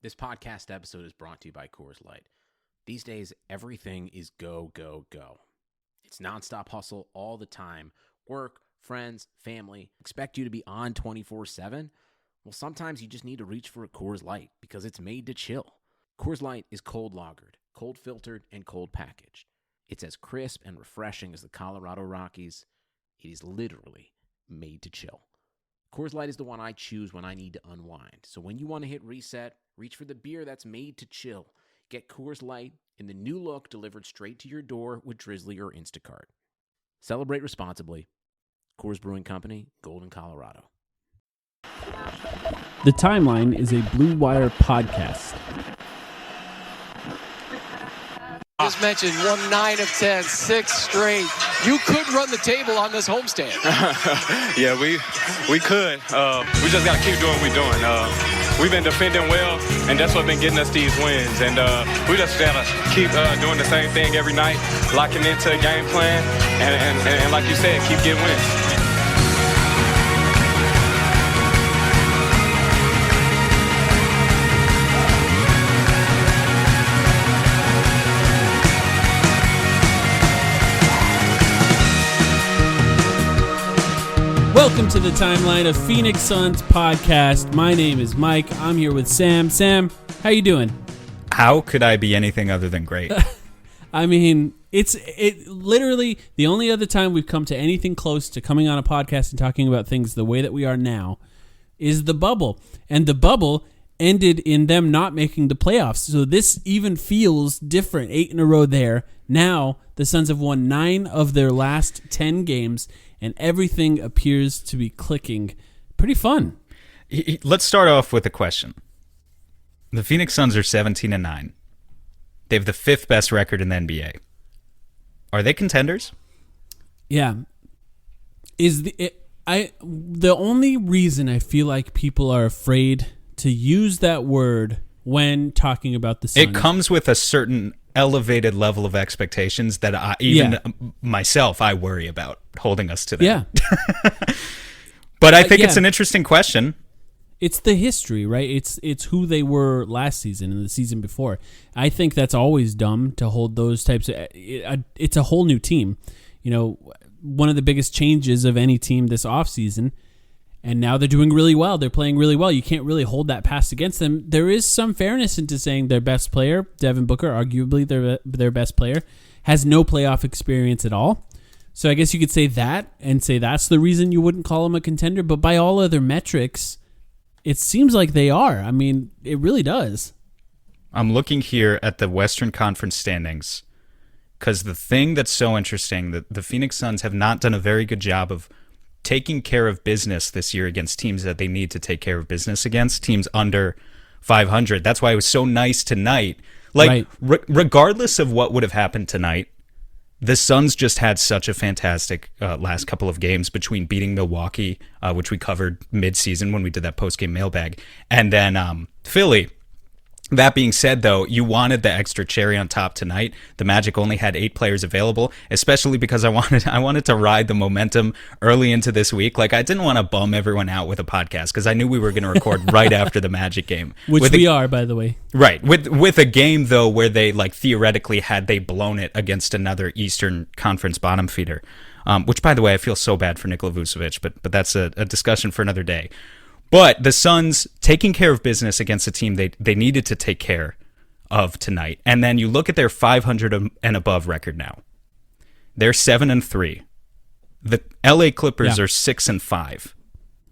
This podcast episode is brought to you by Coors Light. These days, everything is go, go, go. It's nonstop hustle all the time. Work, friends, family, expect you to be on 24/7. Well, sometimes you just need to reach for a Coors Light because it's made to chill. Coors Light is cold lagered, cold filtered, and cold packaged. It's as crisp and refreshing as the Colorado Rockies. It is literally made to chill. Coors Light is the one I choose when I need to unwind. So when you want to hit reset, reach for the beer that's made to chill. Get Coors Light in the new look delivered straight to your door with Drizzly or Instacart. Celebrate responsibly. Coors Brewing Company, Golden, Colorado. The Timeline is a Blue Wire podcast. Just mentioned 9 of 10, 6 straight. You could run the table on this homestand. Yeah, we could. We just got to keep doing what we're doing. We've been defending well, and that's what's been getting us these wins. And we just got to keep doing the same thing every night, locking into a game plan, and like you said, keep getting wins. Welcome to the Timeline of Phoenix Suns podcast. My name is Mike. I'm here with Sam. Sam, how you doing? How could I be anything other than great? I mean, it literally the only other time we've come to anything close to coming on a podcast and talking about things the way that we are now is the bubble. And the bubble ended in them not making the playoffs. So this even feels different. 8 in a row there. Now the Suns have won 9 of their last 10 games, and everything appears to be clicking. Pretty fun. Let's start off with a question. The Phoenix Suns are 17-9. They have the 5th best record in the NBA. Are they contenders? Yeah. The only reason I feel like people are afraid to use that word when talking about the Suns. It comes with a certain elevated level of expectations that I worry about holding us to that. Yeah. But I think it's an interesting question. It's the history, right? It's who they were last season and the season before. I think that's always dumb to hold those types of... It's a whole new team. You know, one of the biggest changes of any team this offseason, and now they're doing really well. They're playing really well. You can't really hold that past against them. There is some fairness into saying their best player, Devin Booker, arguably their best player, has no playoff experience at all. So I guess you could say that and say that's the reason you wouldn't call them a contender. But by all other metrics, it seems like they are. I mean, it really does. I'm looking here at the Western Conference standings because the thing that's so interesting, that the Phoenix Suns have not done a very good job of taking care of business this year against teams that they need to take care of business against, teams under 500. That's why it was so nice tonight. Like, right. Regardless of what would have happened tonight, the Suns just had such a fantastic last couple of games between beating Milwaukee, which we covered mid-season when we did that post-game mailbag, and then Philly. That being said, though, you wanted the extra cherry on top tonight. The Magic only had 8 players available, especially because I wanted to ride the momentum early into this week. Like, I didn't want to bum everyone out with a podcast because I knew we were going to record right after the Magic game. Which we are, by the way. Right. With a game, though, where they, like, theoretically had they blown it against another Eastern Conference bottom feeder, which, by the way, I feel so bad for Nikola Vucevic, but that's a discussion for another day. But the Suns taking care of business against a team they needed to take care of tonight. And then you look at their 500 and above record now. They're 7-3. The LA Clippers are 6-5.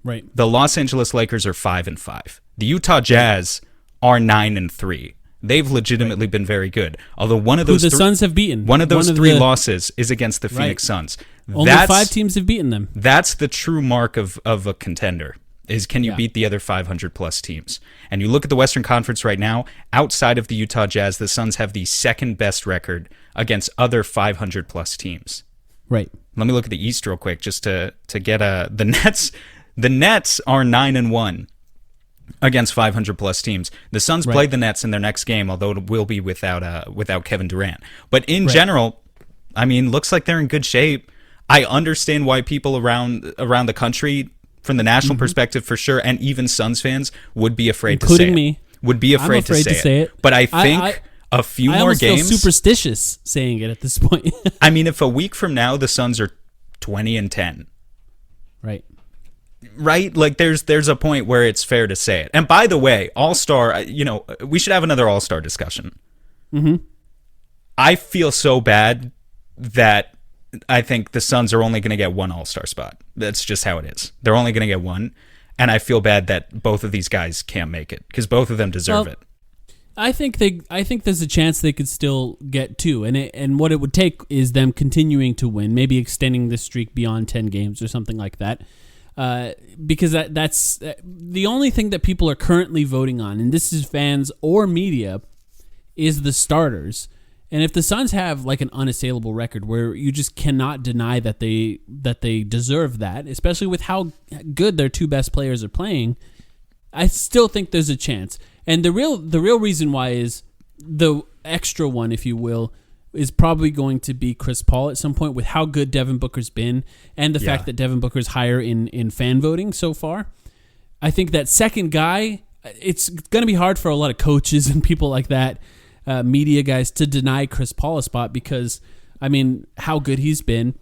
Right. The Los Angeles Lakers are 5-5. The Utah Jazz are 9-3. They've legitimately been very good. Although one of those the Suns have beaten. One of those three losses is against the Phoenix Suns. Only 5 teams have beaten them. That's the true mark of a contender. Is can you beat the other 500-plus teams? And you look at the Western Conference right now, outside of the Utah Jazz, the Suns have the second-best record against other 500-plus teams. Right. Let me look at the East real quick just to get the Nets. The Nets are 9-1 against 500-plus teams. The Suns played the Nets in their next game, although it will be without Kevin Durant. But in general, I mean, looks like they're in good shape. I understand why people around the country, from the national perspective for sure, and even Suns fans would be afraid to say it. would be afraid to say it. But I think a few more games. I feel superstitious saying it at this point. I mean, if a week from now the Suns are 20-10, right? Like there's a point where it's fair to say it. And by the way, All-Star, we should have another All-Star discussion. Mm-hmm. I feel so bad that I think the Suns are only going to get one All-Star spot. That's just how it is. They're only going to get one. And I feel bad that both of these guys can't make it because both of them deserve it. I think there's a chance they could still get two, and what it would take is them continuing to win, maybe extending the streak beyond 10 games or something like that. Because that's the only thing that people are currently voting on, and this is fans or media, is the starters. And if the Suns have like an unassailable record where you just cannot deny that they deserve that, especially with how good their two best players are playing, I still think there's a chance. And the real reason why is the extra one, if you will, is probably going to be Chris Paul at some point with how good Devin Booker's been and the fact that Devin Booker's higher in fan voting so far. I think that second guy, it's going to be hard for a lot of coaches and people like that, media guys, to deny Chris Paul a spot because, I mean, how good he's been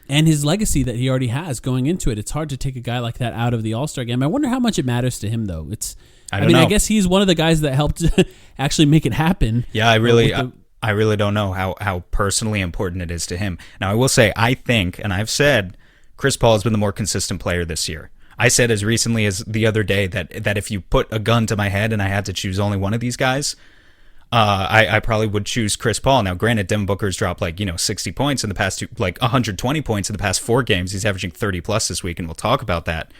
and his legacy that he already has going into it. It's hard to take a guy like that out of the All-Star game. I wonder how much it matters to him, though. I don't know. I guess he's one of the guys that helped actually make it happen. Yeah, I really don't know how personally important it is to him. Now, I will say, I think, and I've said, Chris Paul has been the more consistent player this year. I said as recently as the other day that if you put a gun to my head and I had to choose only one of these guys, I probably would choose Chris Paul. Now, granted, Devin Booker's dropped 60 points in the past 120 points in the past 4 games. He's averaging 30 plus this week, and we'll talk about that.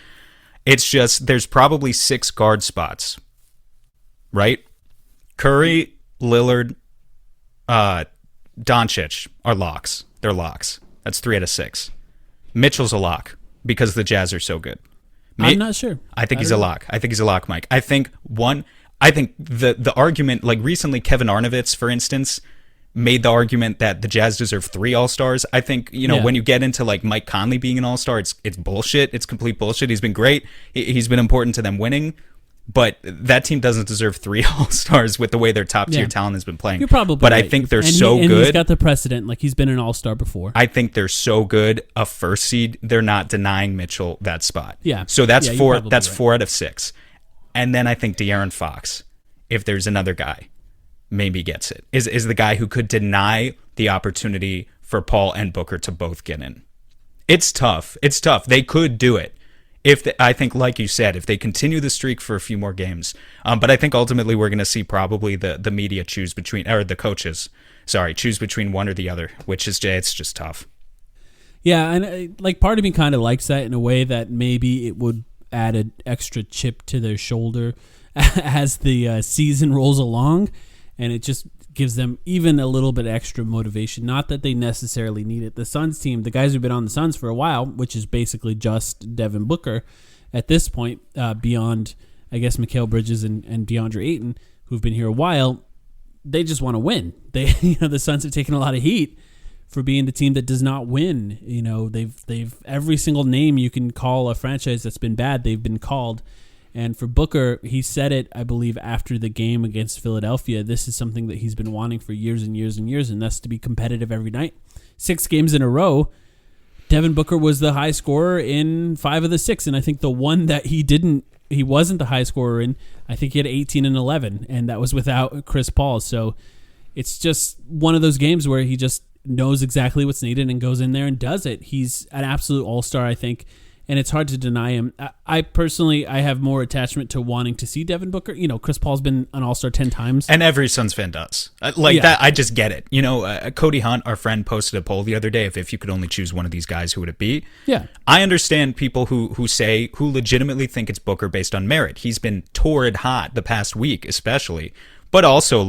It's just there's probably 6 guard spots, right? Curry, Lillard, Doncic are locks. They're locks. That's 3 out of 6. Mitchell's a lock because the Jazz are so good. I'm not sure. I think he's a lock. I think he's a lock, Mike. I think the argument, like recently Kevin Arnovitz, for instance, made the argument that the Jazz deserve 3 All-Stars. I think, when you get into like Mike Conley being an All-Star, it's bullshit. It's complete bullshit. He's been great. He's been important to them winning. But that team doesn't deserve 3 All-Stars with the way their top-tier talent has been playing. You're probably But right. I think they're and good. He's got the precedent. Like, he's been an All-Star before. I think they're so good, a first seed, they're not denying Mitchell that spot. Yeah. So that's four. That's right. 4 out of 6. And then I think De'Aaron Fox, if there's another guy, maybe gets it. Is the guy who could deny the opportunity for Paul and Booker to both get in. It's tough. They could do it. I think, like you said, if they continue the streak for a few more games. But I think ultimately we're going to see probably the media choose between, or the coaches, choose between one or the other, which is, it's just tough. Yeah, and part of me kind of likes that in a way that maybe it would add an extra chip to their shoulder as the season rolls along, and it just gives them even a little bit extra motivation. Not that they necessarily need it. The Suns team, the guys who've been on the Suns for a while, which is basically just Devin Booker at this point, beyond, I guess, Mikal Bridges and DeAndre Ayton, who've been here a while, they just want to win. The Suns have taken a lot of heat for being the team that does not win. They've every single name you can call a franchise that's been bad, they've been called. And for Booker, he said it, I believe, after the game against Philadelphia. This is something that he's been wanting for years and years and years, and that's to be competitive every night. 6 games in a row, Devin Booker was the high scorer in 5 of the 6, and I think the one that he wasn't the high scorer in, I think he had 18 and 11, and that was without Chris Paul. So it's just one of those games where he just knows exactly what's needed and goes in there and does it. He's an absolute all-star, I think. And it's hard to deny him. I personally have more attachment to wanting to see Devin Booker. Chris Paul's been an All-Star 10 times. And every Suns fan does. That, I just get it. Cody Hunt, our friend, posted a poll the other day. If you could only choose one of these guys, who would it be? Yeah. I understand people who legitimately think it's Booker based on merit. He's been torrid hot the past week, especially. But also,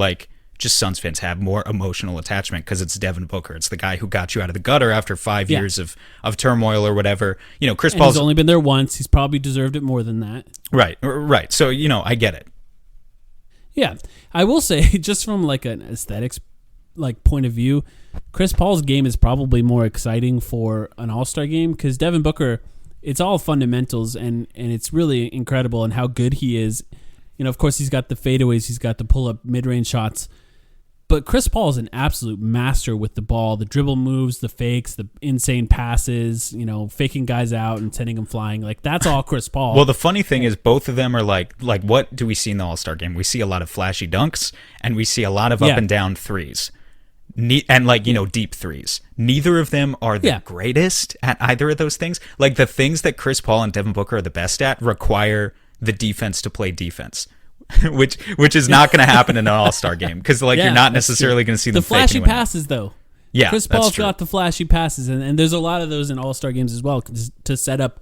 just Suns fans have more emotional attachment because it's Devin Booker. It's the guy who got you out of the gutter after 5 years of turmoil or whatever. Chris Paul's only been there once. He's probably deserved it more than that. Right. So, I get it. Yeah. I will say, just from an aesthetics point of view, Chris Paul's game is probably more exciting for an All-Star game because Devin Booker, it's all fundamentals and it's really incredible in how good he is Of course, he's got the fadeaways, he's got the pull-up mid-range shots. But Chris Paul is an absolute master with the ball, the dribble moves, the fakes, the insane passes, faking guys out and sending them flying. Like, that's all Chris Paul. Well, the funny thing is both of them are like what do we see in the All-Star game? We see a lot of flashy dunks and we see a lot of up and down threes. And deep threes. Neither of them are the greatest at either of those things. Like, the things that Chris Paul and Devin Booker are the best at require the defense to play defense. which is not going to happen in an All-Star game because you're not necessarily going to see them the flashy fake passes though. Yeah, Chris Paul's got the flashy passes, and there's a lot of those in All-Star games as well to set up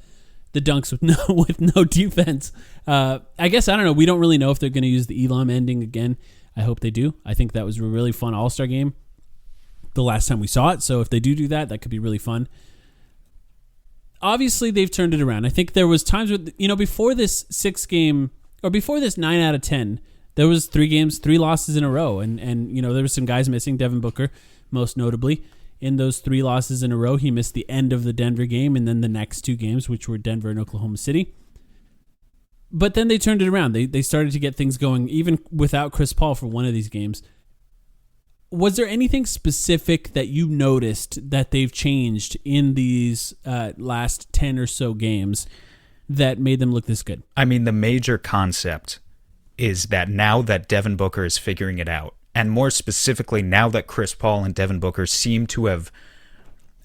the dunks with no defense. I guess I don't know. We don't really know if they're going to use the Elam ending again. I hope they do. I think that was a really fun All-Star game the last time we saw it. So if they do that, that could be really fun. Obviously, they've turned it around. I think there was times with before this 6-game. Or before this 9 out of 10, there was 3 losses in a row. And there were some guys missing, Devin Booker, most notably. In those 3 losses in a row, he missed the end of the Denver game and then the next 2 games, which were Denver and Oklahoma City. But then they turned it around. They started to get things going, even without Chris Paul for one of these games. Was there anything specific that you noticed that they've changed in these last 10 or so games that made them look this good? I mean, the major concept is that now that Devin Booker is figuring it out, and more specifically, now that Chris Paul and Devin Booker seem to have,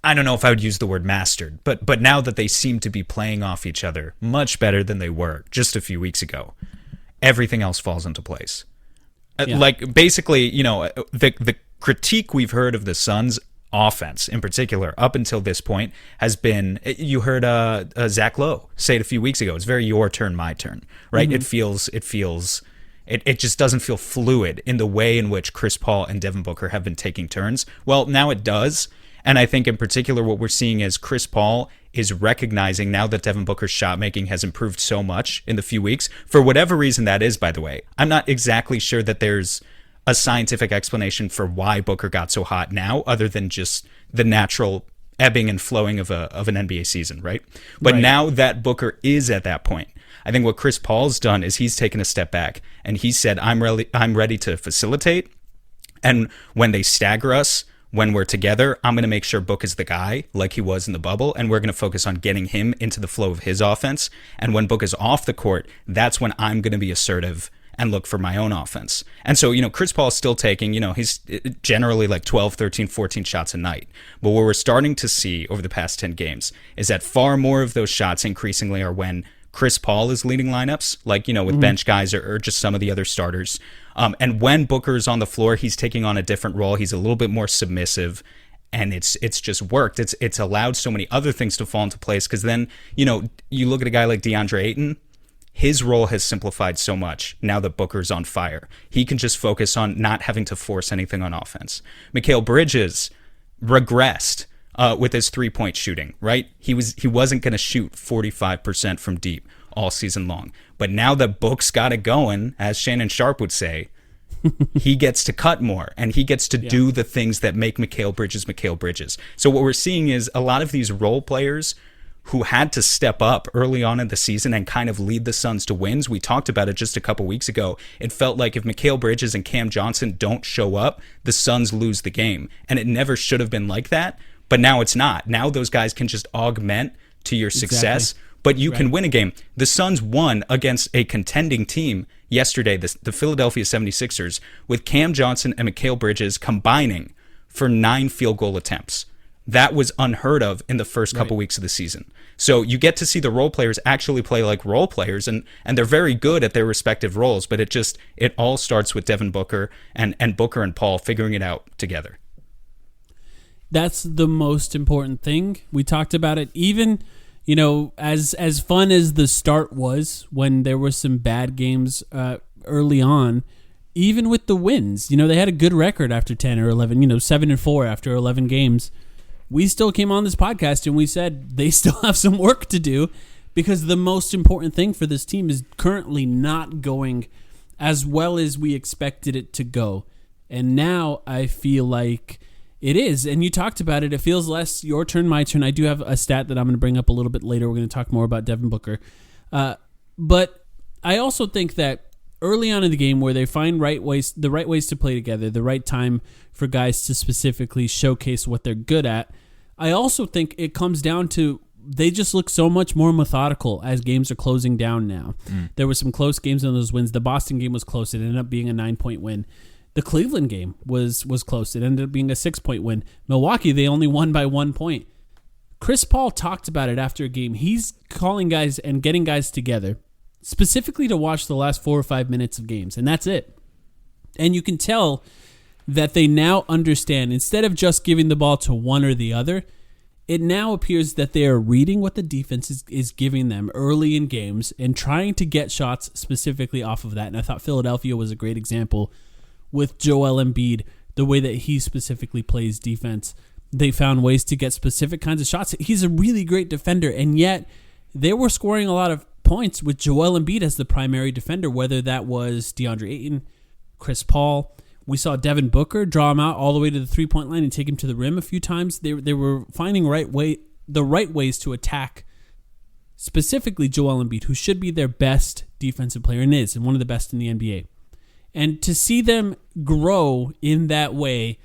I don't know if I would use the word mastered, but now that they seem to be playing off each other much better than they were just a few weeks ago, everything else falls into place. Basically, the critique we've heard of the Suns' offense in particular up until this point has been, you heard Zach Lowe say it a few weeks ago, it's very your turn, my turn, right? Mm-hmm. It just doesn't feel fluid in the way in which Chris Paul and Devin Booker have been taking turns. Well, now it does. And I think in particular what we're seeing is Chris Paul is recognizing now that Devin Booker's shot making has improved so much in the few weeks, for whatever reason that is, by the way. I'm not exactly sure that there's a scientific explanation for why Booker got so hot now, other than just the natural ebbing and flowing of an NBA season, right? But now that Booker is at that point, I think what Chris Paul's done is he's taken a step back and he said, I'm ready to facilitate. And when they stagger us, when we're together, I'm going to make sure Book is the guy like he was in the bubble, and we're going to focus on getting him into the flow of his offense. And when Book is off the court, that's when I'm going to be assertive and look for my own offense. And so, Chris Paul is still taking, he's generally like 12, 13, 14 shots a night. But what we're starting to see over the past 10 games is that far more of those shots increasingly are when Chris Paul is leading lineups, like, with bench guys or just some of the other starters. And when Booker is on the floor, he's taking on a different role. He's a little bit more submissive. And it's just worked. It's allowed so many other things to fall into place. Because then, you look at a guy like DeAndre Ayton, his role has simplified so much now that Booker's on fire. He can just focus on not having to force anything on offense. Mikal Bridges regressed with his three-point shooting, right? He wasn't going to shoot 45% from deep all season long. But now that Book's got it going, as Shannon Sharp would say, he gets to cut more, and he gets to do the things that make Mikal Bridges. So what we're seeing is a lot of these role players who had to step up early on in the season and kind of lead the Suns to wins. We talked about it just a couple weeks ago. It felt like if Mikal Bridges and Cam Johnson don't show up, the Suns lose the game. And it never should have been like that, but now it's not. Now those guys can just augment to your success, but you can win a game. The Suns won against a contending team yesterday, the Philadelphia 76ers, with Cam Johnson and Mikal Bridges combining for 9 field goal attempts. That was unheard of in the first couple weeks of the season. So you get to see the role players actually play like role players, and they're very good at their respective roles, but it all starts with Devin Booker and Booker and Paul figuring it out together. That's the most important thing. We talked about it. Even, as fun as the start was when there were some bad games early on, even with the wins, they had a good record after 10 or 11, 7-4 after 11 games. We still came on this podcast and we said they still have some work to do, because the most important thing for this team is currently not going as well as we expected it to go. And now I feel like it is. And you talked about it. It feels less your turn, my turn. I do have a stat that I'm going to bring up a little bit later. We're going to talk more about Devin Booker. But I also think that early on in the game where they find the right ways to play together, the right time for guys to specifically showcase what they're good at. I also think it comes down to they just look so much more methodical as games are closing down now. There were some close games in those wins. The Boston game was close. It ended up being a 9-point win. The Cleveland game was close. It ended up being a 6-point win. Milwaukee, they only won by 1 point. Chris Paul talked about it after a game. He's calling guys and getting guys together specifically to watch the last 4 or 5 minutes of games, and that's it. And you can tell that they now understand, instead of just giving the ball to one or the other, it now appears that they are reading what the defense is giving them early in games and trying to get shots specifically off of that. And I thought Philadelphia was a great example with Joel Embiid, the way that he specifically plays defense. They found ways to get specific kinds of shots. He's a really great defender, and yet they were scoring a lot of points with Joel Embiid as the primary defender, whether that was DeAndre Ayton, Chris Paul. We saw Devin Booker draw him out all the way to the three-point line and take him to the rim a few times. They were finding the right ways to attack specifically Joel Embiid, who should be their best defensive player and is, and one of the best in the NBA. And to see them grow in that way,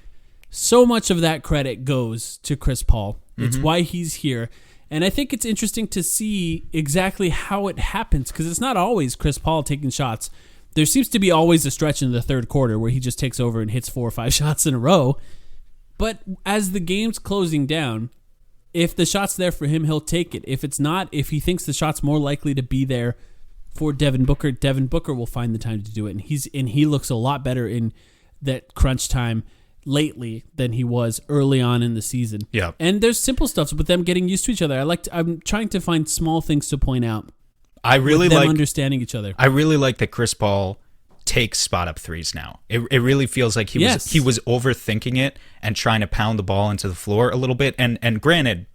so much of that credit goes to Chris Paul. It's why he's here. And I think it's interesting to see exactly how it happens, because it's not always Chris Paul taking shots. There seems to be always a stretch in the third quarter where he just takes over and hits 4 or 5 shots in a row. But as the game's closing down, if the shot's there for him, he'll take it. If it's not, if he thinks the shot's more likely to be there for Devin Booker will find the time to do it. And he looks a lot better in that crunch time lately than he was early on in the season. Yeah. And there's simple stuff with them getting used to each other. I'm trying to find small things to point out. I really with them like understanding each other. I really like that Chris Paul takes spot up threes now. It really feels like he was overthinking it and trying to pound the ball into the floor a little bit. And granted,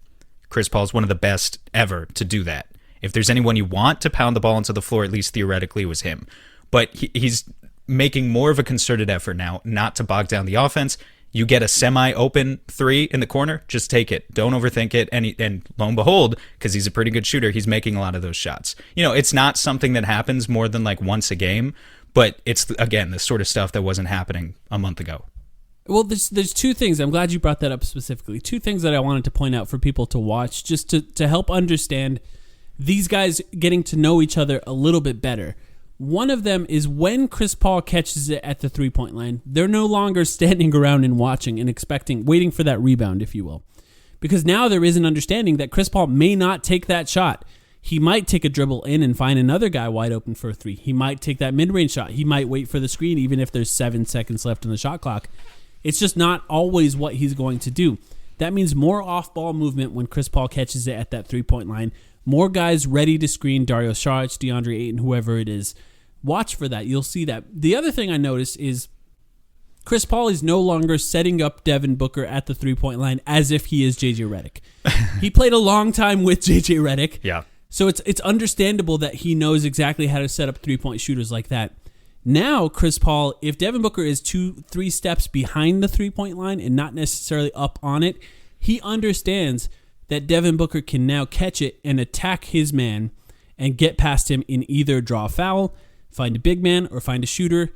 Chris Paul is one of the best ever to do that. If there's anyone you want to pound the ball into the floor, at least theoretically, it was him. But he's making more of a concerted effort now not to bog down the offense. You get a semi-open three in the corner, just take it. Don't overthink it. And lo and behold, because he's a pretty good shooter, he's making a lot of those shots. You know, it's not something that happens more than like once a game, but it's, again, the sort of stuff that wasn't happening a month ago. Well, there's two things. I'm glad you brought that up specifically. Two things that I wanted to point out for people to watch, just to help understand these guys getting to know each other a little bit better. One of them is when Chris Paul catches it at the three-point line, they're no longer standing around and watching and waiting for that rebound, if you will. Because now there is an understanding that Chris Paul may not take that shot. He might take a dribble in and find another guy wide open for a three. He might take that mid-range shot. He might wait for the screen even if there's 7 seconds left in the shot clock. It's just not always what he's going to do. That means more off-ball movement when Chris Paul catches it at that three-point line. More guys ready to screen Dario Saric, DeAndre Ayton, whoever it is. Watch for that. You'll see that. The other thing I noticed is Chris Paul is no longer setting up Devin Booker at the three-point line as if he is J.J. Redick. He played a long time with J.J. Redick. Yeah. So it's understandable that he knows exactly how to set up three-point shooters like that. Now, Chris Paul, if Devin Booker is 2-3 steps behind the three-point line and not necessarily up on it, he understands that Devin Booker can now catch it and attack his man and get past him in either draw a foul, find a big man, or find a shooter,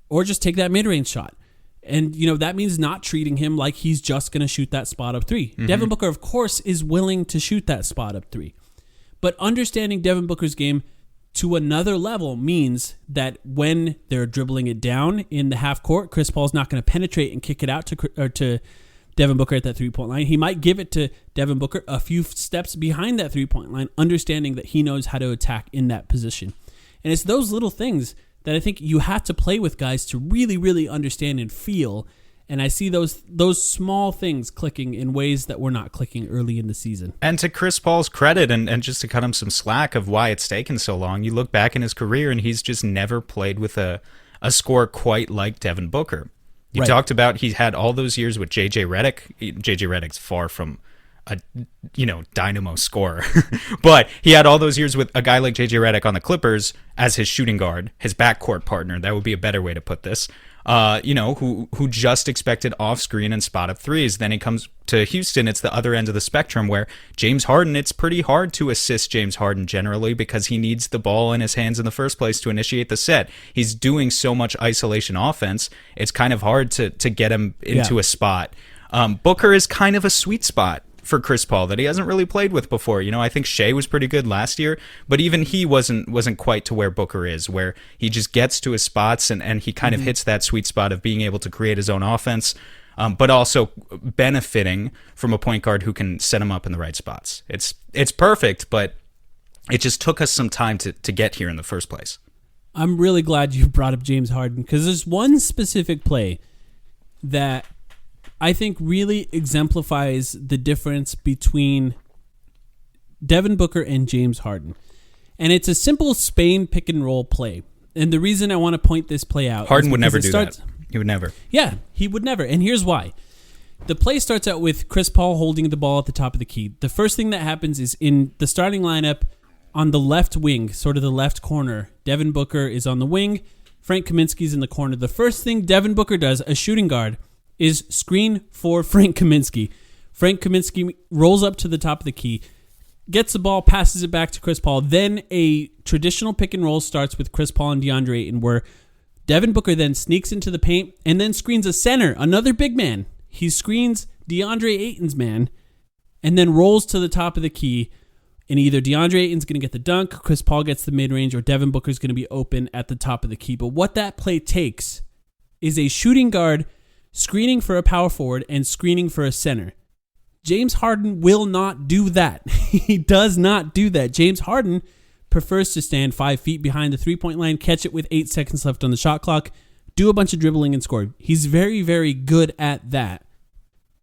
or just take that mid-range shot. And, you know, that means not treating him like he's just going to shoot that spot-up three. Mm-hmm. Devin Booker, of course, is willing to shoot that spot-up three. But understanding Devin Booker's game to another level means that when they're dribbling it down in the half court, Chris Paul's not going to penetrate and kick it out to Devin Booker at that three-point line. He might give it to Devin Booker a few steps behind that three-point line, understanding that he knows how to attack in that position. And it's those little things that I think you have to play with guys to really, really understand and feel. And I see those small things clicking in ways that were not clicking early in the season. And to Chris Paul's credit, and just to cut him some slack of why it's taken so long, you look back in his career and he's just never played with a scorer quite like Devin Booker. You talked about he had all those years with J.J. Redick. J.J. Redick's far from a dynamo scorer. But he had all those years with a guy like JJ Redick on the Clippers as his shooting guard, his backcourt partner. That would be a better way to put this. Who just expected off screen and spot up threes. Then he comes to Houston. It's the other end of the spectrum where James Harden, it's pretty hard to assist James Harden generally because he needs the ball in his hands in the first place to initiate the set. He's doing so much isolation offense. It's kind of hard to get him into a spot. Booker is kind of a sweet spot for Chris Paul that he hasn't really played with before. I think Shea was pretty good last year, but even he wasn't quite to where Booker is, where he just gets to his spots and he kind of hits that sweet spot of being able to create his own offense, but also benefiting from a point guard who can set him up in the right spots. It's perfect, but it just took us some time to get here in the first place. I'm really glad you brought up James Harden because there's one specific play that I think really exemplifies the difference between Devin Booker and James Harden. And it's a simple Spain pick and roll play. And the reason I want to point this play out, Harden would never do that. He would never. Yeah, he would never. And here's why. The play starts out with Chris Paul holding the ball at the top of the key. The first thing that happens is in the starting lineup on the left wing, sort of the left corner, Devin Booker is on the wing. Frank Kaminsky's in the corner. The first thing Devin Booker does, a shooting guard, is screen for Frank Kaminsky. Frank Kaminsky rolls up to the top of the key, gets the ball, passes it back to Chris Paul. Then a traditional pick and roll starts with Chris Paul and DeAndre Ayton, where Devin Booker then sneaks into the paint and then screens a center, another big man. He screens DeAndre Ayton's man and then rolls to the top of the key. And either DeAndre Ayton's going to get the dunk, Chris Paul gets the mid-range, or Devin Booker's going to be open at the top of the key. But what that play takes is a shooting guard screening for a power forward and screening for a center. James Harden will not do that. He does not do that. James Harden prefers to stand 5 feet behind the three-point line, catch it with 8 seconds left on the shot clock, do a bunch of dribbling and score. He's very, very good at that.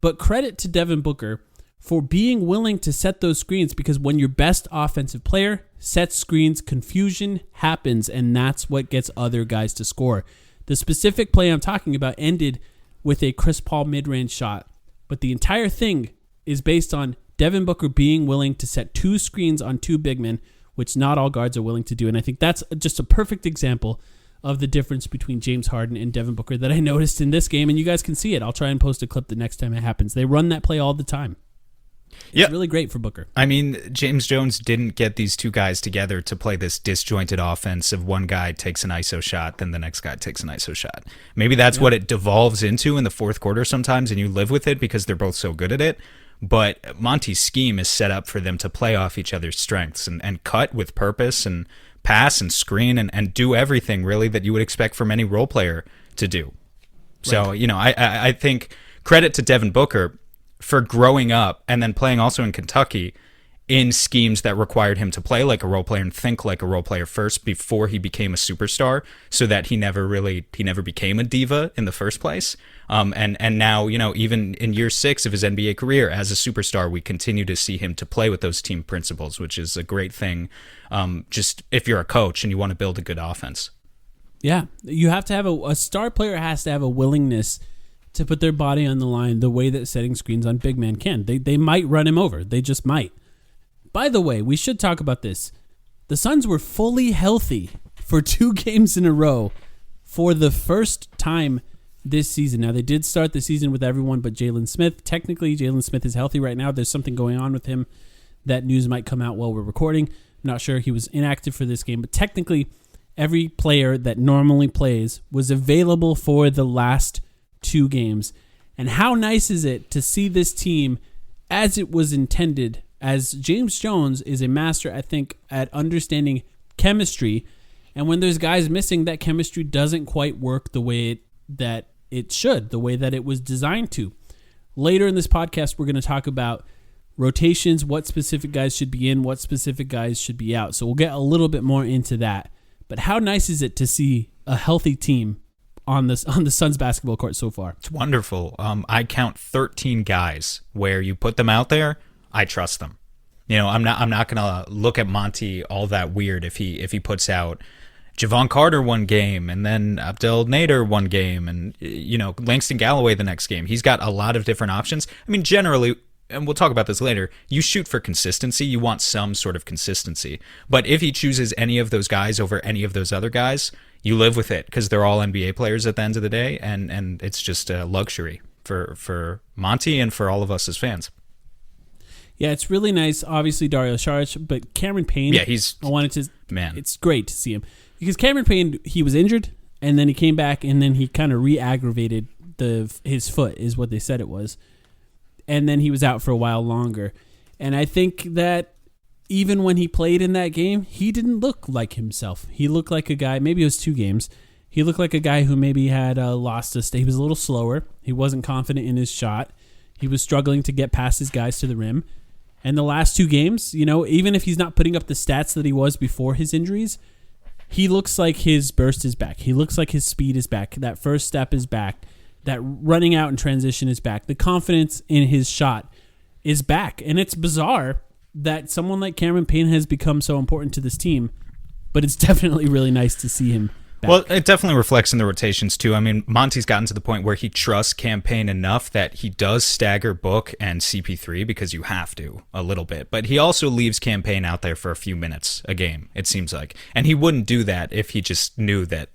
But credit to Devin Booker for being willing to set those screens, because when your best offensive player sets screens, confusion happens, and that's what gets other guys to score. The specific play I'm talking about ended with a Chris Paul mid-range shot. But the entire thing is based on Devin Booker being willing to set 2 screens on 2 big men, which not all guards are willing to do. And I think that's just a perfect example of the difference between James Harden and Devin Booker that I noticed in this game. And you guys can see it. I'll try and post a clip the next time it happens. They run that play all the time. It's really great for Booker. I mean, James Jones didn't get these two guys together to play this disjointed offense of one guy takes an ISO shot, then the next guy takes an ISO shot. Maybe that's what it devolves into in the fourth quarter sometimes, and you live with it because they're both so good at it. But Monty's scheme is set up for them to play off each other's strengths and cut with purpose and pass and screen and do everything, really, that you would expect from any role player to do. So, I think credit to Devin Booker for growing up and then playing also in Kentucky in schemes that required him to play like a role player and think like a role player first before he became a superstar, so that he never became a diva in the first place. And now, even in year 6 of his NBA career as a superstar, we continue to see him to play with those team principles, which is a great thing. Just if you're a coach and you want to build a good offense. Yeah, you have to have a star player has to have a willingness to put their body on the line the way that setting screens on big man can. They might run him over. They just might. By the way, we should talk about this. The Suns were fully healthy for 2 games in a row for the first time this season. Now, they did start the season with everyone but Jalen Smith. Technically, Jalen Smith is healthy right now. There's something going on with him. That news might come out while we're recording. I'm not sure. He was inactive for this game, but technically, every player that normally plays was available for the last 2 games. And how nice is it to see this team as it was intended, as James Jones is a master, I think, at understanding chemistry. And when there's guys missing, that chemistry doesn't quite work the way that it should, the way that it was designed to. Later in this podcast, we're going to talk about rotations, what specific guys should be in, what specific guys should be out. So we'll get a little bit more into that. But how nice is it to see a healthy team on the Suns basketball court so far? It's wonderful. I count 13 guys where you put them out there, I trust them. I'm not gonna look at Monty all that weird if he puts out Javon Carter one game and then Abdel Nader one game and Langston Galloway the next game. He's got a lot of different options. I mean, generally, and we'll talk about this later, you shoot for consistency. You want some sort of consistency. But if he chooses any of those guys over any of those other guys, you live with it because they're all NBA players at the end of the day, and it's just a luxury for Monty and for all of us as fans. Yeah, it's really nice. Obviously, Dario Saric, but Cameron Payne. Yeah, It's great to see him because Cameron Payne, he was injured and then he came back and then he kind of re-aggravated his foot, is what they said it was, and then he was out for a while longer. And I think that even when he played in that game, he didn't look like himself. He looked like a guy. Maybe it was 2 games. He looked like a guy who maybe had lost a step. He was a little slower. He wasn't confident in his shot. He was struggling to get past his guys to the rim. And the last 2 games, even if he's not putting up the stats that he was before his injuries, he looks like his burst is back. He looks like his speed is back. That first step is back. That running out and transition is back. The confidence in his shot is back. And it's bizarre that someone like Cameron Payne has become so important to this team, but it's definitely really nice to see him back. Well, it definitely reflects in the rotations, too. I mean, Monty's gotten to the point where he trusts Cam Payne enough that he does stagger Book and CP3 because you have to a little bit. But he also leaves Cam Payne out there for a few minutes a game, it seems like. And he wouldn't do that if he just knew that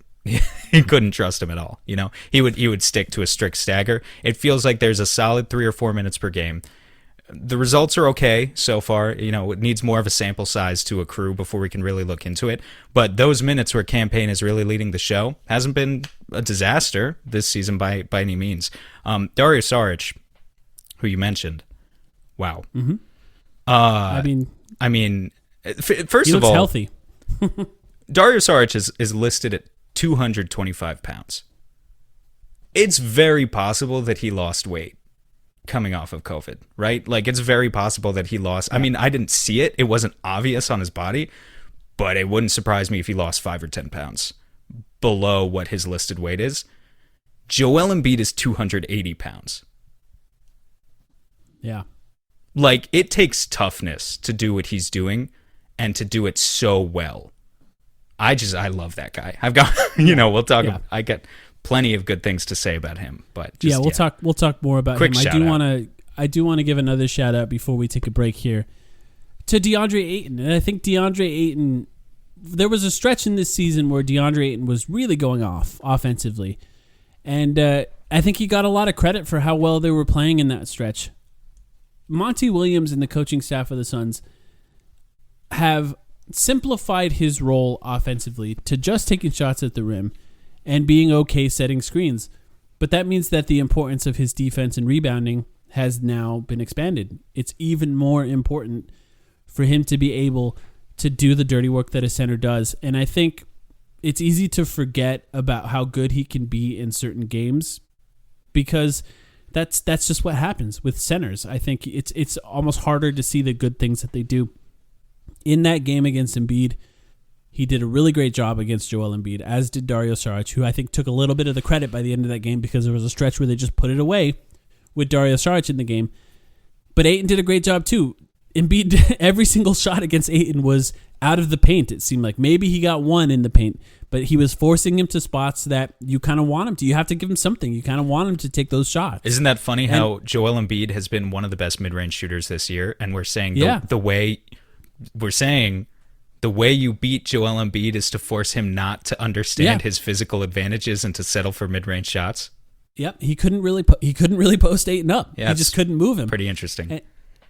he couldn't trust him at all. He would stick to a strict stagger. It feels like there's a solid 3 or 4 minutes per game. The results are okay so far. It needs more of a sample size to accrue before we can really look into it. But those minutes where Cam Payne is really leading the show hasn't been a disaster this season by any means. Dario Saric, who you mentioned, wow. Mm-hmm. I mean, first he of looks all, healthy. Dario Saric is listed at 225 pounds. It's very possible that he lost weight coming off of COVID, right? Like, it's very possible that he lost. I mean, I didn't see it. It wasn't obvious on his body, but it wouldn't surprise me if he lost 5 or 10 pounds below what his listed weight is. Joel Embiid is 280 pounds. Yeah. Like, it takes toughness to do what he's doing and to do it so well. I love that guy. I've got, we'll talk. Yeah. I got plenty of good things to say about him, but we'll talk more about Quick him. I do want to give another shout out before we take a break here to DeAndre Ayton. And I think DeAndre Ayton, there was a stretch in this season where DeAndre Ayton was really going off offensively. And I think he got a lot of credit for how well they were playing in that stretch. Monty Williams and the coaching staff of the Suns have simplified his role offensively to just taking shots at the rim and being okay setting screens. But that means that the importance of his defense and rebounding has now been expanded. It's even more important for him to be able to do the dirty work that a center does. And I think it's easy to forget about how good he can be in certain games because that's just what happens with centers. I think it's almost harder to see the good things that they do. In that game against Embiid, he did a really great job against Joel Embiid, as did Dario Saric, who I think took a little bit of the credit by the end of that game because there was a stretch where they just put it away with Dario Saric in the game. But Ayton did a great job too. Embiid, every single shot against Ayton was out of the paint, it seemed like. Maybe he got one in the paint, but he was forcing him to spots that you kind of want him to. You have to give him something. You kind of want him to take those shots. Isn't that funny how Joel Embiid has been one of the best mid-range shooters this year, and we're saying the way you beat Joel Embiid is to force him not to understand his physical advantages and to settle for mid-range shots. Yep, he couldn't really post Ayton up. Yeah, he just couldn't move him. Pretty interesting.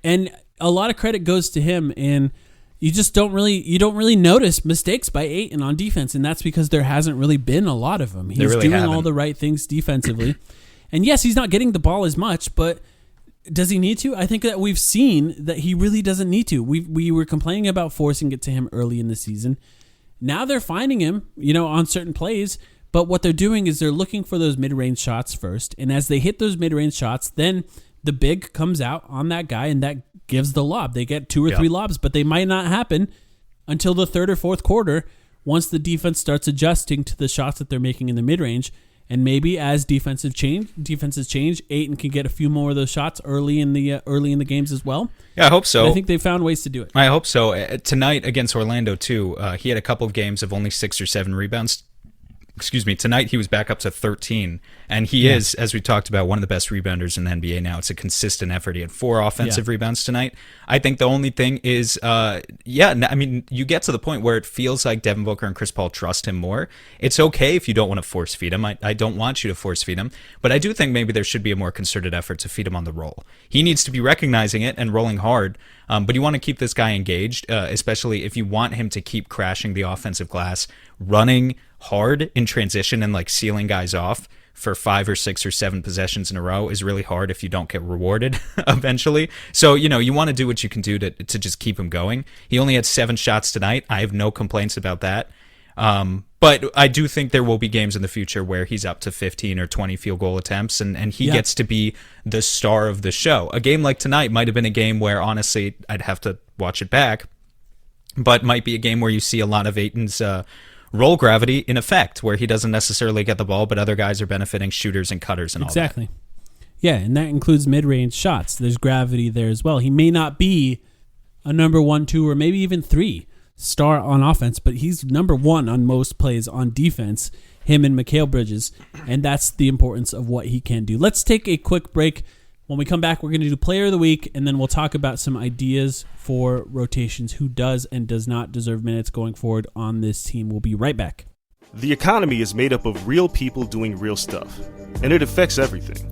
And a lot of credit goes to him, and you don't really notice mistakes by Ayton on defense, and that's because there hasn't really been a lot of them. He's doing all the right things defensively. And yes, he's not getting the ball as much, but does he need to? I think that we've seen that he really doesn't need to. We were complaining about forcing it to him early in the season. Now they're finding him, on certain plays, but what they're doing is they're looking for those mid-range shots first, and as they hit those mid-range shots, then the big comes out on that guy, and that gives the lob. They get 2 or 3 lobs, but they might not happen until the third or fourth quarter once the defense starts adjusting to the shots that they're making in the mid-range. And maybe as defenses change, Ayton can get a few more of those shots early in the games as well. Yeah, I hope so. But I think they found ways to do it. I hope so. Tonight against Orlando too, he had a couple of games of only 6 or 7 rebounds. Tonight he was back up to 13, and he is, as we talked about, one of the best rebounders in the NBA now. It's a consistent effort. He had 4 offensive rebounds tonight. I think the only thing is, you get to the point where it feels like Devin Booker and Chris Paul trust him more. It's okay if you don't want to force feed him. I don't want you to force feed him, but I do think maybe there should be a more concerted effort to feed him on the roll. He needs to be recognizing it and rolling hard, but you want to keep this guy engaged, especially if you want him to keep crashing the offensive glass, running hard in transition and like sealing guys off for 5 or 6 or 7 possessions in a row is really hard if you don't get rewarded eventually. So, you want to do what you can do to just keep him going. He only had 7 shots tonight. I have no complaints about that. But I do think there will be games in the future where he's up to 15 or 20 field goal attempts and he gets to be the star of the show. A game like tonight might have been a game where, honestly, I'd have to watch it back, but might be a game where you see a lot of Ayton's roll gravity in effect, where he doesn't necessarily get the ball, but other guys are benefiting, shooters and cutters and all that. Exactly. Yeah, and that includes mid-range shots. There's gravity there as well. He may not be a number 1, 2, or maybe even 3 star on offense, but he's number 1 on most plays on defense, him and Mikal Bridges, and that's the importance of what he can do. Let's take a quick break. When we come back, we're going to do Player of the Week, and then we'll talk about some ideas for rotations, who does and does not deserve minutes going forward on this team. We'll be right back. The economy is made up of real people doing real stuff, and it affects everything,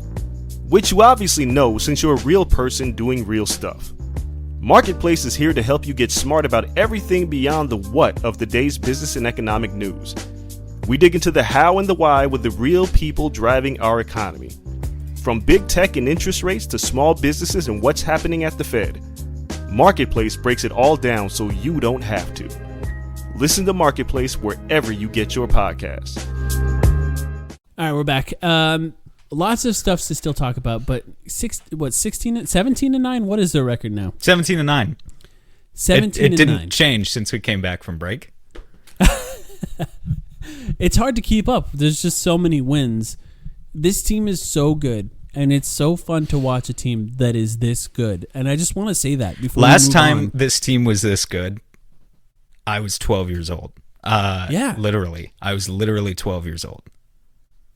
which you obviously know since you're a real person doing real stuff. Marketplace is here to help you get smart about everything beyond the what of the day's business and economic news. We dig into the how and the why with the real people driving our economy. From big tech and interest rates to small businesses and what's happening at the Fed, Marketplace breaks it all down so you don't have to. Listen to Marketplace wherever you get your podcasts. All right, we're back. Lots of stuff to still talk about, but 17-9? What is their record now? 17-9. 17-9. It didn't change since we came back from break. It's hard to keep up. There's just so many wins. This team is so good, and it's so fun to watch a team that is this good. And I just want to say that before Last time this team was this good, I was 12 years old. Literally. I was literally 12 years old.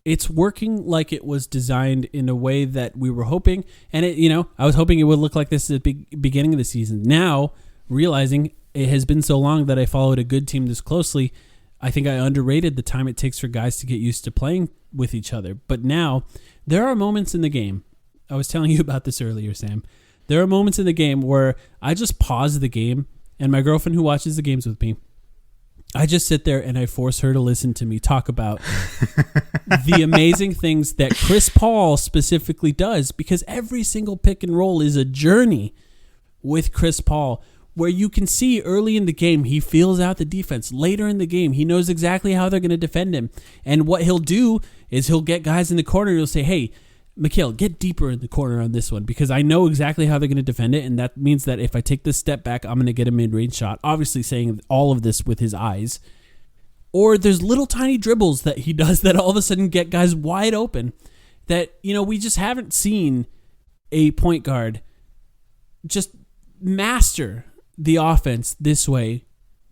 It's working like it was designed in a way that we were hoping. And, I was hoping it would look like this at the beginning of the season. Now, realizing it has been so long that I followed a good team this closely, I think I underrated the time it takes for guys to get used to playing with each other. But now, there are moments in the game. I was telling you about this earlier, Sam. There are moments in the game where I just pause the game, and my girlfriend who watches the games with me, I just sit there and I force her to listen to me talk about the amazing things that Chris Paul specifically does, because every single pick and roll is a journey with Chris Paul, where you can see early in the game, he feels out the defense. Later in the game, he knows exactly how they're going to defend him. And what he'll do is he'll get guys in the corner and he'll say, hey, Mikal, get deeper in the corner on this one, because I know exactly how they're going to defend it, and that means that if I take this step back, I'm going to get a mid-range shot. Obviously saying all of this with his eyes. Or there's little tiny dribbles that he does that all of a sudden get guys wide open that, we just haven't seen a point guard just master the offense this way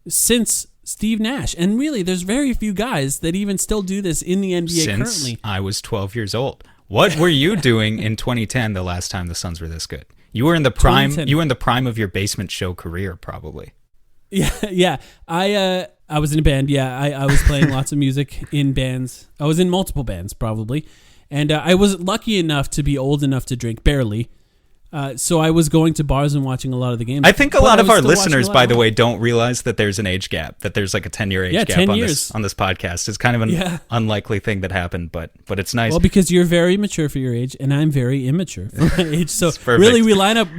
since Steve Nash. And really, there's very few guys that even still do this in the NBA currently. I was 12 years old. What were you doing in 2010 the last time the Suns were this good? You were in the prime. You were in the prime of your basement show career, probably. Yeah. I was in a band. Yeah, I was playing lots of music in bands. I was in multiple bands, probably, and I was lucky enough to be old enough to drink, barely. So I was going to bars and watching a lot of the games. I think a lot of our listeners, by the way, don't realize that there's an age gap, that there's like a 10-year age gap 10 on years. this podcast. It's kind of an unlikely thing that happened, but it's nice. Well, because you're very mature for your age, and I'm very immature for my age. So perfect. Really, we line up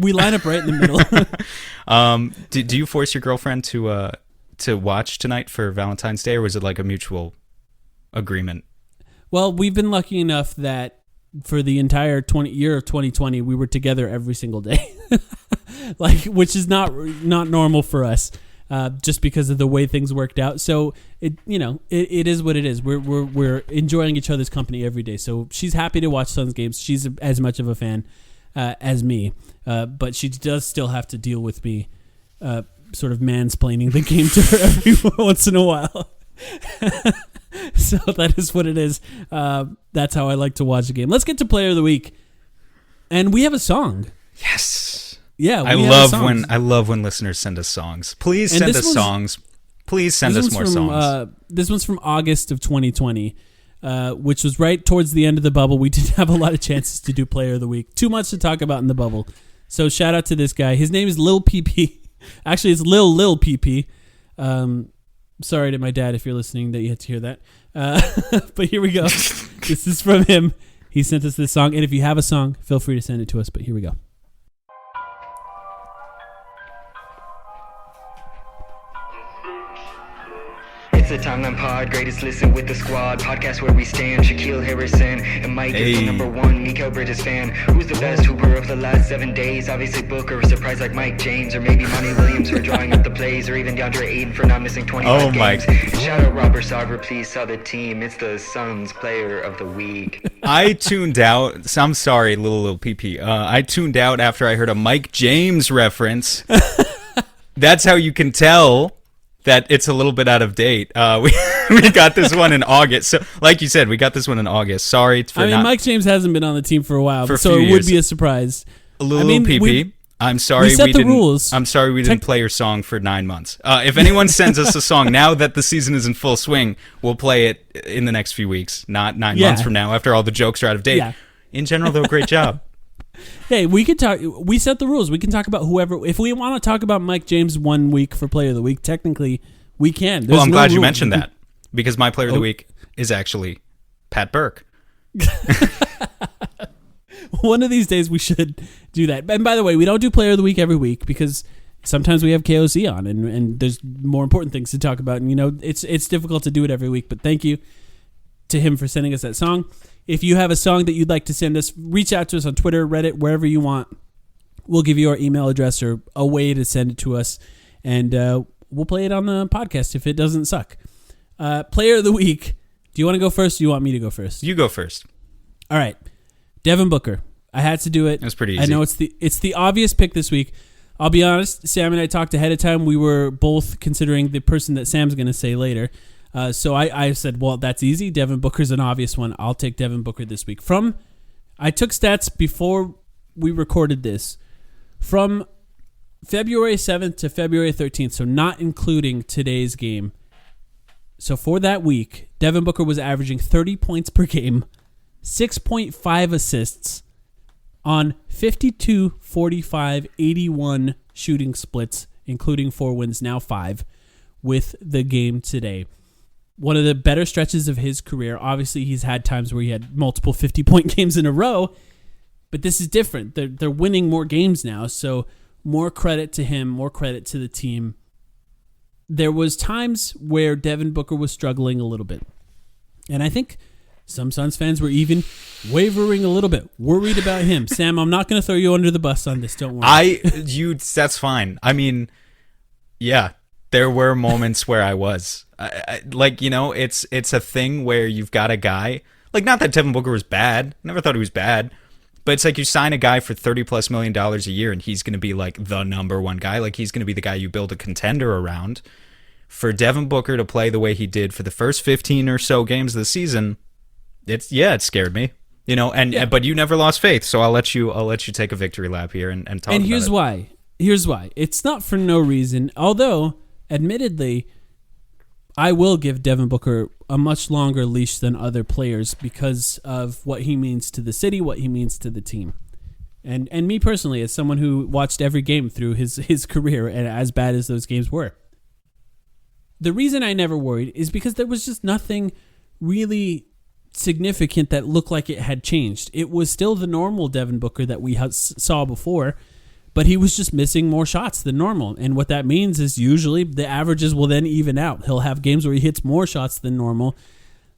right in the middle. Do you force your girlfriend to watch tonight for Valentine's Day, or was it like a mutual agreement? Well, we've been lucky enough that for the entire year of 2020, we were together every single day, which is not normal for us, just because of the way things worked out. So it is what it is. We're enjoying each other's company every day. So she's happy to watch Suns games. She's as much of a fan as me, but she does still have to deal with me, sort of mansplaining the game to her every once in a while. So that is what it is. That's how I like to watch a game. Let's get to Player of the Week. And we have a song. Yes. Yeah, I love when listeners send us songs. Please send us songs. Please send us more songs. This one's from August of 2020, which was right towards the end of the bubble. We didn't have a lot of chances to do Player of the Week. Too much to talk about in the bubble. So shout out to this guy. His name is Lil PP. Actually, it's Lil PP. Sorry to my dad if you're listening that you had to hear that. But here we go. This is from him. He sent us this song. And if you have a song, feel free to send it to us. But here we go. It's the Timeline Pod, greatest listen with the squad. Podcast where we stand, Shaquille Harrison and Mike is the number one Miko Bridges fan. Who's the best hooper of the last 7 days? Obviously Booker, a surprise like Mike James, or maybe Monty Williams for drawing up the plays, or even DeAndre Ayton for not missing 25 games. And shout out Robert Sarver, please saw the team. It's the Suns Player of the Week. I tuned out. I'm sorry, little PP. I tuned out after I heard a Mike James reference. That's how you can tell that it's a little bit out of date. We got this one in August. So, like you said, we got this one in August. Sorry for Mike James hasn't been on the team for a while, for so it would be a surprise. PP. I'm sorry we didn't. Rules. I'm sorry we didn't play your song for 9 months. If anyone sends us a song now that the season is in full swing, we'll play it in the next few weeks, not 9 months from now after all the jokes are out of date. Yeah. In general, though, great job. Hey, we could talk. We set the rules. We can talk about whoever. If we want to talk about Mike James 1 week for Player of the Week, technically we can. Well, I'm glad you mentioned that because my Player of the Week is actually Pat Burke. One of these days we should do that. And by the way, we don't do Player of the Week every week because sometimes we have KOC on and there's more important things to talk about. And it's difficult to do it every week. But thank you to him for sending us that song. If you have a song that you'd like to send us, reach out to us on Twitter, Reddit, wherever you want. We'll give you our email address or a way to send it to us, and we'll play it on the podcast if it doesn't suck. Player of the Week. Do you want to go first or do you want me to go first? You go first. All right. Devin Booker. I had to do it. It was pretty easy. I know it's the obvious pick this week. I'll be honest, Sam and I talked ahead of time. We were both considering the person that Sam's going to say later. So I said, well, that's easy. Devin Booker's an obvious one. I'll take Devin Booker this week. I took stats before we recorded this. From February 7th to February 13th, so not including today's game. So for that week, Devin Booker was averaging 30 points per game, 6.5 assists on 52, 45, 81 shooting splits, including 4 wins, now 5, with the game today. One of the better stretches of his career. Obviously, he's had times where he had multiple 50-point games in a row, but this is different. They're winning more games now, so more credit to him, more credit to the team. There was times where Devin Booker was struggling a little bit, and I think some Suns fans were even wavering a little bit, worried about him. Sam, I'm not going to throw you under the bus on this. Don't worry. That's fine. I mean, yeah, there were moments where I was. It's a thing where you've got a guy, like, not that Devin Booker was bad. Never thought he was bad. But it's like you sign a guy for $30+ million a year and he's going to be like the number one guy. Like, he's going to be the guy you build a contender around. For Devin Booker to play the way he did for the first 15 or so games of the season, it scared me. But you never lost faith, so I'll let you take a victory lap here and talk about it. And here's why. It's not for no reason, although, admittedly, I will give Devin Booker a much longer leash than other players because of what he means to the city, what he means to the team. And me personally, as someone who watched every game through his career, and as bad as those games were. The reason I never worried is because there was just nothing really significant that looked like it had changed. It was still the normal Devin Booker that we saw before, but he was just missing more shots than normal. And what that means is usually the averages will then even out. He'll have games where he hits more shots than normal.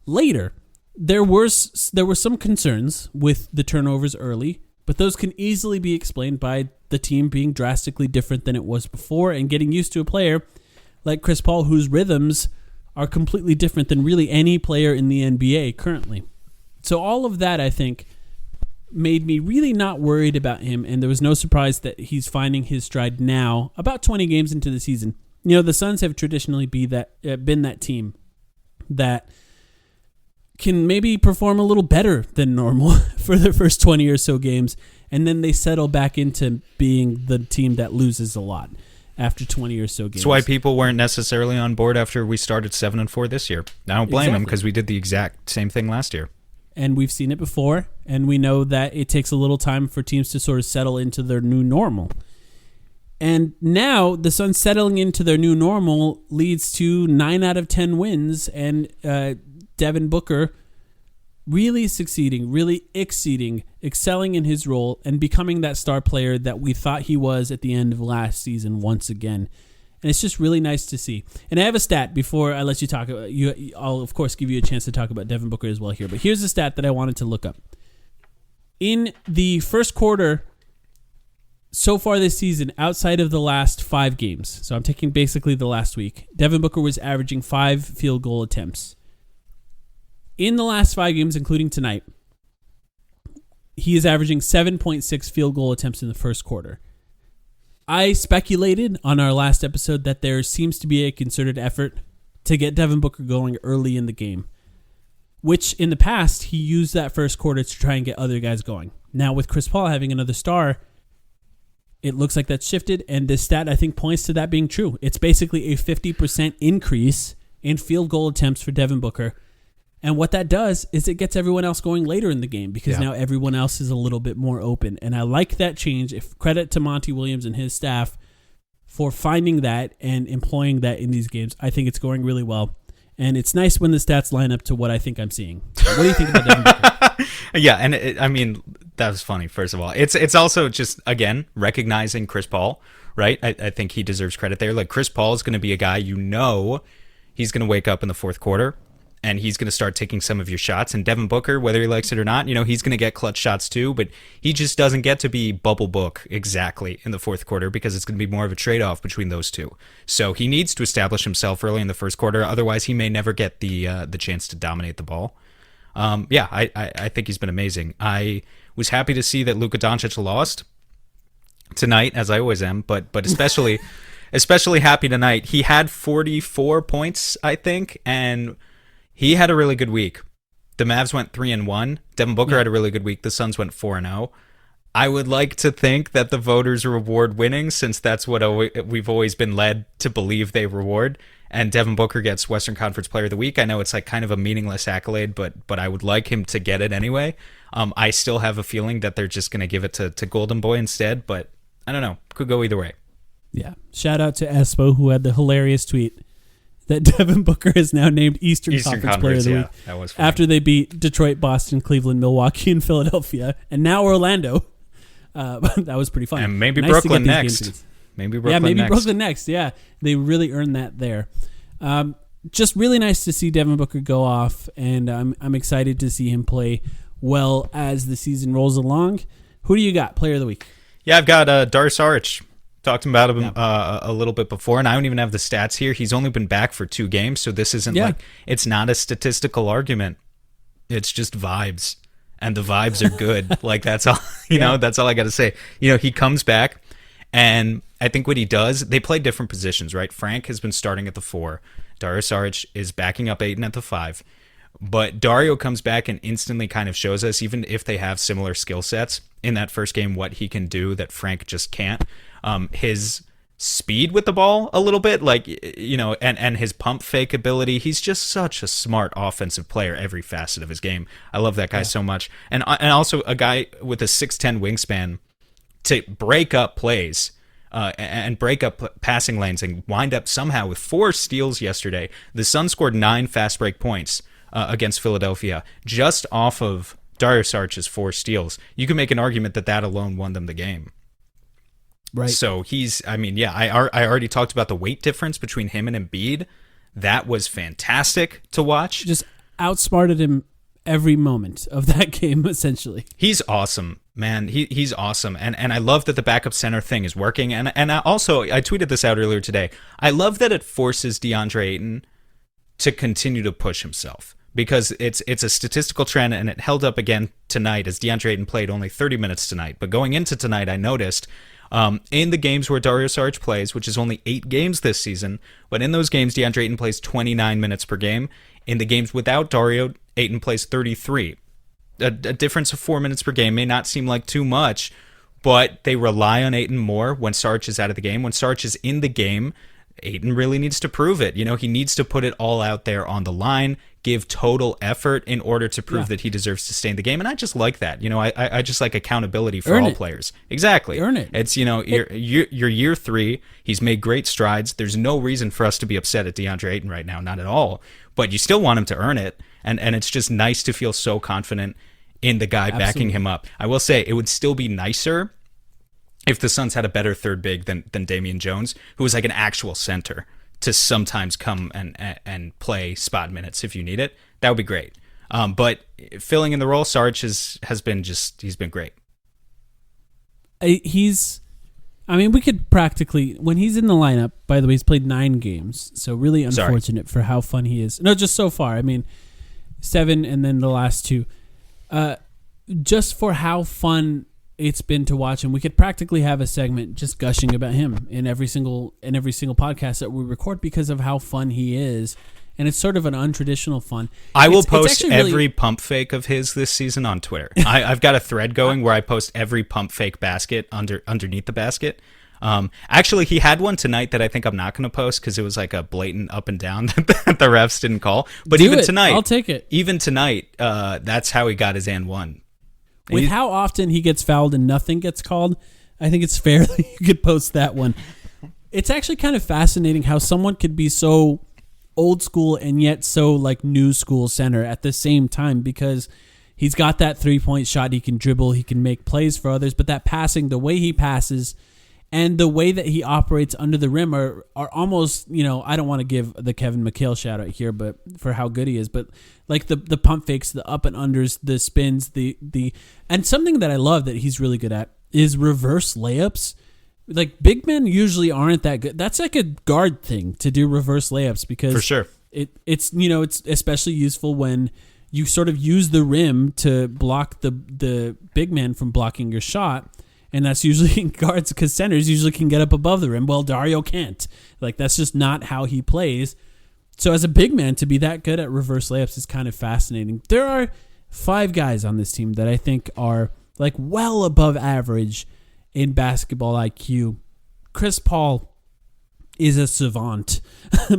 Later, there were some concerns with the turnovers early, but those can easily be explained by the team being drastically different than it was before and getting used to a player like Chris Paul, whose rhythms are completely different than really any player in the NBA currently. So all of that, I think, made me really not worried about him, and there was no surprise that he's finding his stride now, about 20 games into the season. The Suns have traditionally been that team that can maybe perform a little better than normal for their first 20 or so games, and then they settle back into being the team that loses a lot after 20 or so games. That's why people weren't necessarily on board after we started 7-4 this year. I don't blame them, because we did the exact same thing last year. And we've seen it before, and we know that it takes a little time for teams to sort of settle into their new normal. And now the Suns settling into their new normal leads to 9 out of 10 wins, and Devin Booker really succeeding, really excelling in his role, and becoming that star player that we thought he was at the end of last season once again. And it's just really nice to see. And I have a stat before I let you talk about you. I'll, of course, give you a chance to talk about Devin Booker as well here. But here's a stat that I wanted to look up. In the first quarter so far this season, outside of the last 5 games, so I'm taking basically the last week, Devin Booker was averaging 5 field goal attempts. In the last 5 games, including tonight, he is averaging 7.6 field goal attempts in the first quarter. I speculated on our last episode that there seems to be a concerted effort to get Devin Booker going early in the game, which in the past, he used that first quarter to try and get other guys going. Now, with Chris Paul having another star, it looks like that's shifted, and this stat, I think, points to that being true. It's basically a 50% increase in field goal attempts for Devin Booker. And what that does is it gets everyone else going later in the game, because now everyone else is a little bit more open. And I like that change. If credit to Monty Williams and his staff for finding that and employing that in these games. I think it's going really well. And it's nice when the stats line up to what I think I'm seeing. So what do you think about Devin Booker? Yeah, and I mean, that was funny, first of all. It's also just, again, recognizing Chris Paul, right? I think he deserves credit there. Like, Chris Paul is going to be a guy, he's going to wake up in the fourth quarter, and he's going to start taking some of your shots. And Devin Booker, whether he likes it or not, he's going to get clutch shots too, but he just doesn't get to be bubble book exactly in the fourth quarter, because it's going to be more of a trade-off between those two. So he needs to establish himself early in the first quarter. Otherwise, he may never get the chance to dominate the ball. I think he's been amazing. I was happy to see that Luka Doncic lost tonight, as I always am, but especially happy tonight. He had 44 points, I think, and he had a really good week. The Mavs went 3-1. Devin Booker had a really good week. The Suns went 4-0. I would like to think that the voters reward winning, since that's what we've always been led to believe they reward. And Devin Booker gets Western Conference Player of the Week. I know it's like kind of a meaningless accolade, but I would like him to get it anyway. I still have a feeling that they're just going to give it to Golden Boy instead, but I don't know. Could go either way. Yeah. Shout out to Espo, who had the hilarious tweet that Devin Booker is now named Eastern Conference Player of the Week. That was funny. After they beat Detroit, Boston, Cleveland, Milwaukee, and Philadelphia, and now Orlando. That was pretty fun. And maybe nice Brooklyn next. Maybe Brooklyn next. Yeah, they really earned that there. Just really nice to see Devin Booker go off, and I'm excited to see him play well as the season rolls along. Who do you got, Player of the Week? Yeah, I've got Dario Saric. Talked about him a little bit before, and I don't even have the stats here. He's only been back for 2 games, so this isn't it's not a statistical argument. It's just vibes, and the vibes are good. Like, that's all, that's all I got to say. He comes back, and I think what he does, they play different positions, right? Frank has been starting at the 4. Dario Saric is backing up Ayton at the 5. But Dario comes back and instantly kind of shows us, even if they have similar skill sets in that first game, what he can do that Frank just can't. His speed with the ball a little bit, and his pump fake ability. He's just such a smart offensive player, every facet of his game. I love that guy so much. And also a guy with a 6'10 wingspan to break up plays and break up passing lanes and wind up somehow with 4 steals yesterday. The Suns scored 9 fast break points against Philadelphia just off of Dario Saric's 4 steals. You can make an argument that alone won them the game. Right. So I already talked about the weight difference between him and Embiid. That was fantastic to watch. Just outsmarted him every moment of that game, essentially. He's awesome, man. He's awesome. And I love that the backup center thing is working. And I tweeted this out earlier today. I love that it forces DeAndre Ayton to continue to push himself, because it's a statistical trend, and it held up again tonight as DeAndre Ayton played only 30 minutes tonight. But going into tonight, I noticed in the games where Dario Saric plays, which is only 8 games this season, but in those games, DeAndre Ayton plays 29 minutes per game. In the games without Dario, Ayton plays 33. A difference of 4 minutes per game may not seem like too much, but they rely on Ayton more when Sarge is out of the game. When Sarge is in the game, Ayton really needs to prove it. He needs to put it all out there on the line, give total effort in order to prove that he deserves to stay in the game. And I just like that. I just like accountability for all players. Exactly. Earn it. It's, you're year 3. He's made great strides. There's no reason for us to be upset at DeAndre Ayton right now. Not at all. But you still want him to earn it. And it's just nice to feel so confident in the guy backing him up. I will say it would still be nicer if the Suns had a better third big than Damian Jones, who was like an actual center to sometimes come and play spot minutes if you need it. That would be great. But filling in the role, Sarge he's been great. We could practically, when he's in the lineup, by the way, he's played 9 games, so really unfortunate for how fun he is. No, just so far. 7 and then the last 2. Just for how fun it's been to watch him. We could practically have a segment just gushing about him in every single podcast that we record because of how fun he is, and it's sort of an untraditional fun. I will post every pump fake of his this season on Twitter. I've got a thread going where I post every pump fake basket underneath the basket. Actually, he had one tonight that I think I'm not going to post because it was like a blatant up and down that the refs didn't call. But tonight, I'll take it. Even tonight, that's how he got his and one. With how often he gets fouled and nothing gets called, I think it's fair that you could post that one. It's actually kind of fascinating how someone could be so old school and yet so like new school center at the same time, because he's got that 3-point shot, he can dribble, he can make plays for others, but that passing, the way he passes and the way that he operates under the rim are almost, I don't want to give the Kevin McHale shout out here, but for how good he is, but like the pump fakes, the up and unders, the spins, and something that I love that he's really good at is reverse layups. Like big men usually aren't that good. That's like a guard thing to do reverse layups because for sure it's especially useful when you sort of use the rim to block the big man from blocking your shot. And that's usually in guards because centers usually can get up above the rim. Well, Dario can't. Like, that's just not how he plays. So as a big man, to be that good at reverse layups is kind of fascinating. There are 5 guys on this team that I think are like well above average in basketball IQ. Chris Paul is a savant,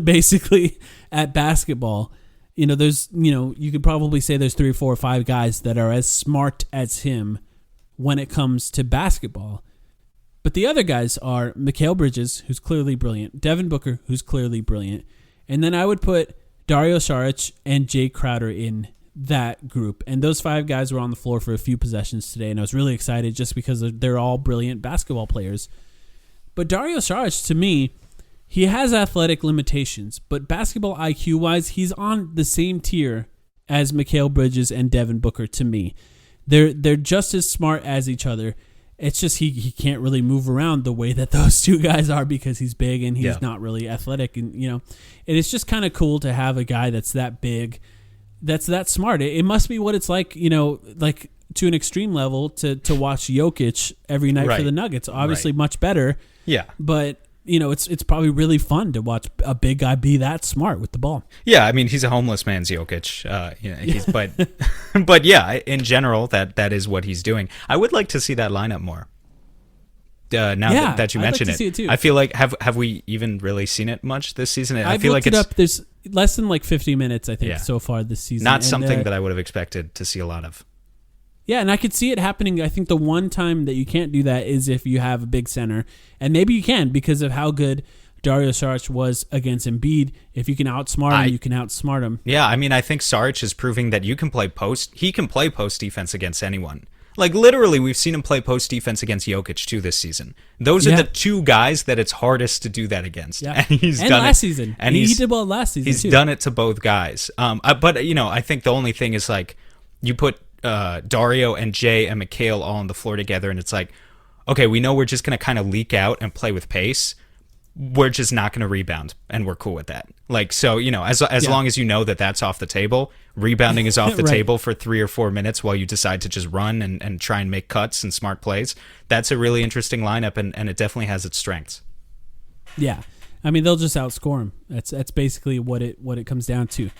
basically, at basketball. You could probably say there's 3, 4, 5 guys that are as smart as him when it comes to basketball. But the other guys are Mikal Bridges, who's clearly brilliant, Devin Booker, who's clearly brilliant, and then I would put Dario Saric and Jay Crowder in that group. And those 5 guys were on the floor for a few possessions today, and I was really excited just because they're all brilliant basketball players. But Dario Saric, to me, he has athletic limitations, but basketball IQ-wise, he's on the same tier as Mikal Bridges and Devin Booker to me. They're just as smart as each other. It's just he can't really move around the way that those 2 guys are because he's big and he's not really athletic. And and it's just kind of cool to have a guy that's that big, that's that smart. It must be what it's like, like to an extreme level to watch Jokic every night for the Nuggets. Obviously much better. Yeah. But it's probably really fun to watch a big guy be that smart with the ball. Yeah, he's a homeless man's Jokic. But yeah, in general, that is what he's doing. I would like to see that lineup more. That you mention I'd like to see it too. I feel like have we even really seen it much this season? I I've feel looked like it up. There's less than like 50 minutes, I think, so far this season. Not something that I would have expected to see a lot of. Yeah, and I could see it happening. I think the one time that you can't do that is if you have a big center. And maybe you can because of how good Dario Saric was against Embiid. If you can outsmart him, you can outsmart him. Yeah, I think Saric is proving that you can play post. He can play post defense against anyone. Like, literally, we've seen him play post defense against Jokic, too, this season. Those are the 2 guys that it's hardest to do that against. Yeah. And he's done last it. Season. And he did well last season, He's done it to both guys. But, I think the only thing is, like, you put Dario and Jay and Mikal all on the floor together, and it's like, okay, we know we're just going to kind of leak out and play with pace. We're just not going to rebound, and we're cool with that. Like, so, as long as you know that that's off the table, rebounding is off the table for 3 or 4 minutes while you decide to just run and try and make cuts and smart plays. That's a really interesting lineup, and it definitely has its strengths. Yeah. They'll just outscore him. That's basically what it comes down to.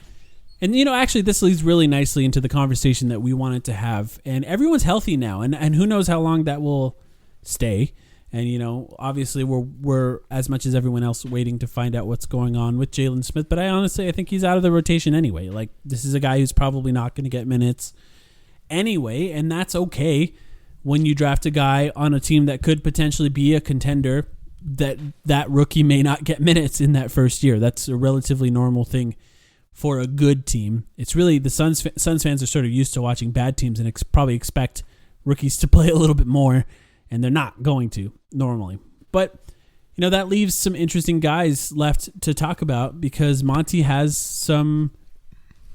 And, actually, this leads really nicely into the conversation that we wanted to have. And everyone's healthy now, and who knows how long that will stay. And, obviously, we're as much as everyone else waiting to find out what's going on with Jalen Smith. But I think he's out of the rotation anyway. Like, this is a guy who's probably not going to get minutes anyway, and that's okay when you draft a guy on a team that could potentially be a contender that rookie may not get minutes in that first year. That's a relatively normal thing for a good team. It's really the Suns fans are sort of used to watching bad teams and probably expect rookies to play a little bit more, and they're not going to normally. But, that leaves some interesting guys left to talk about because Monty has some,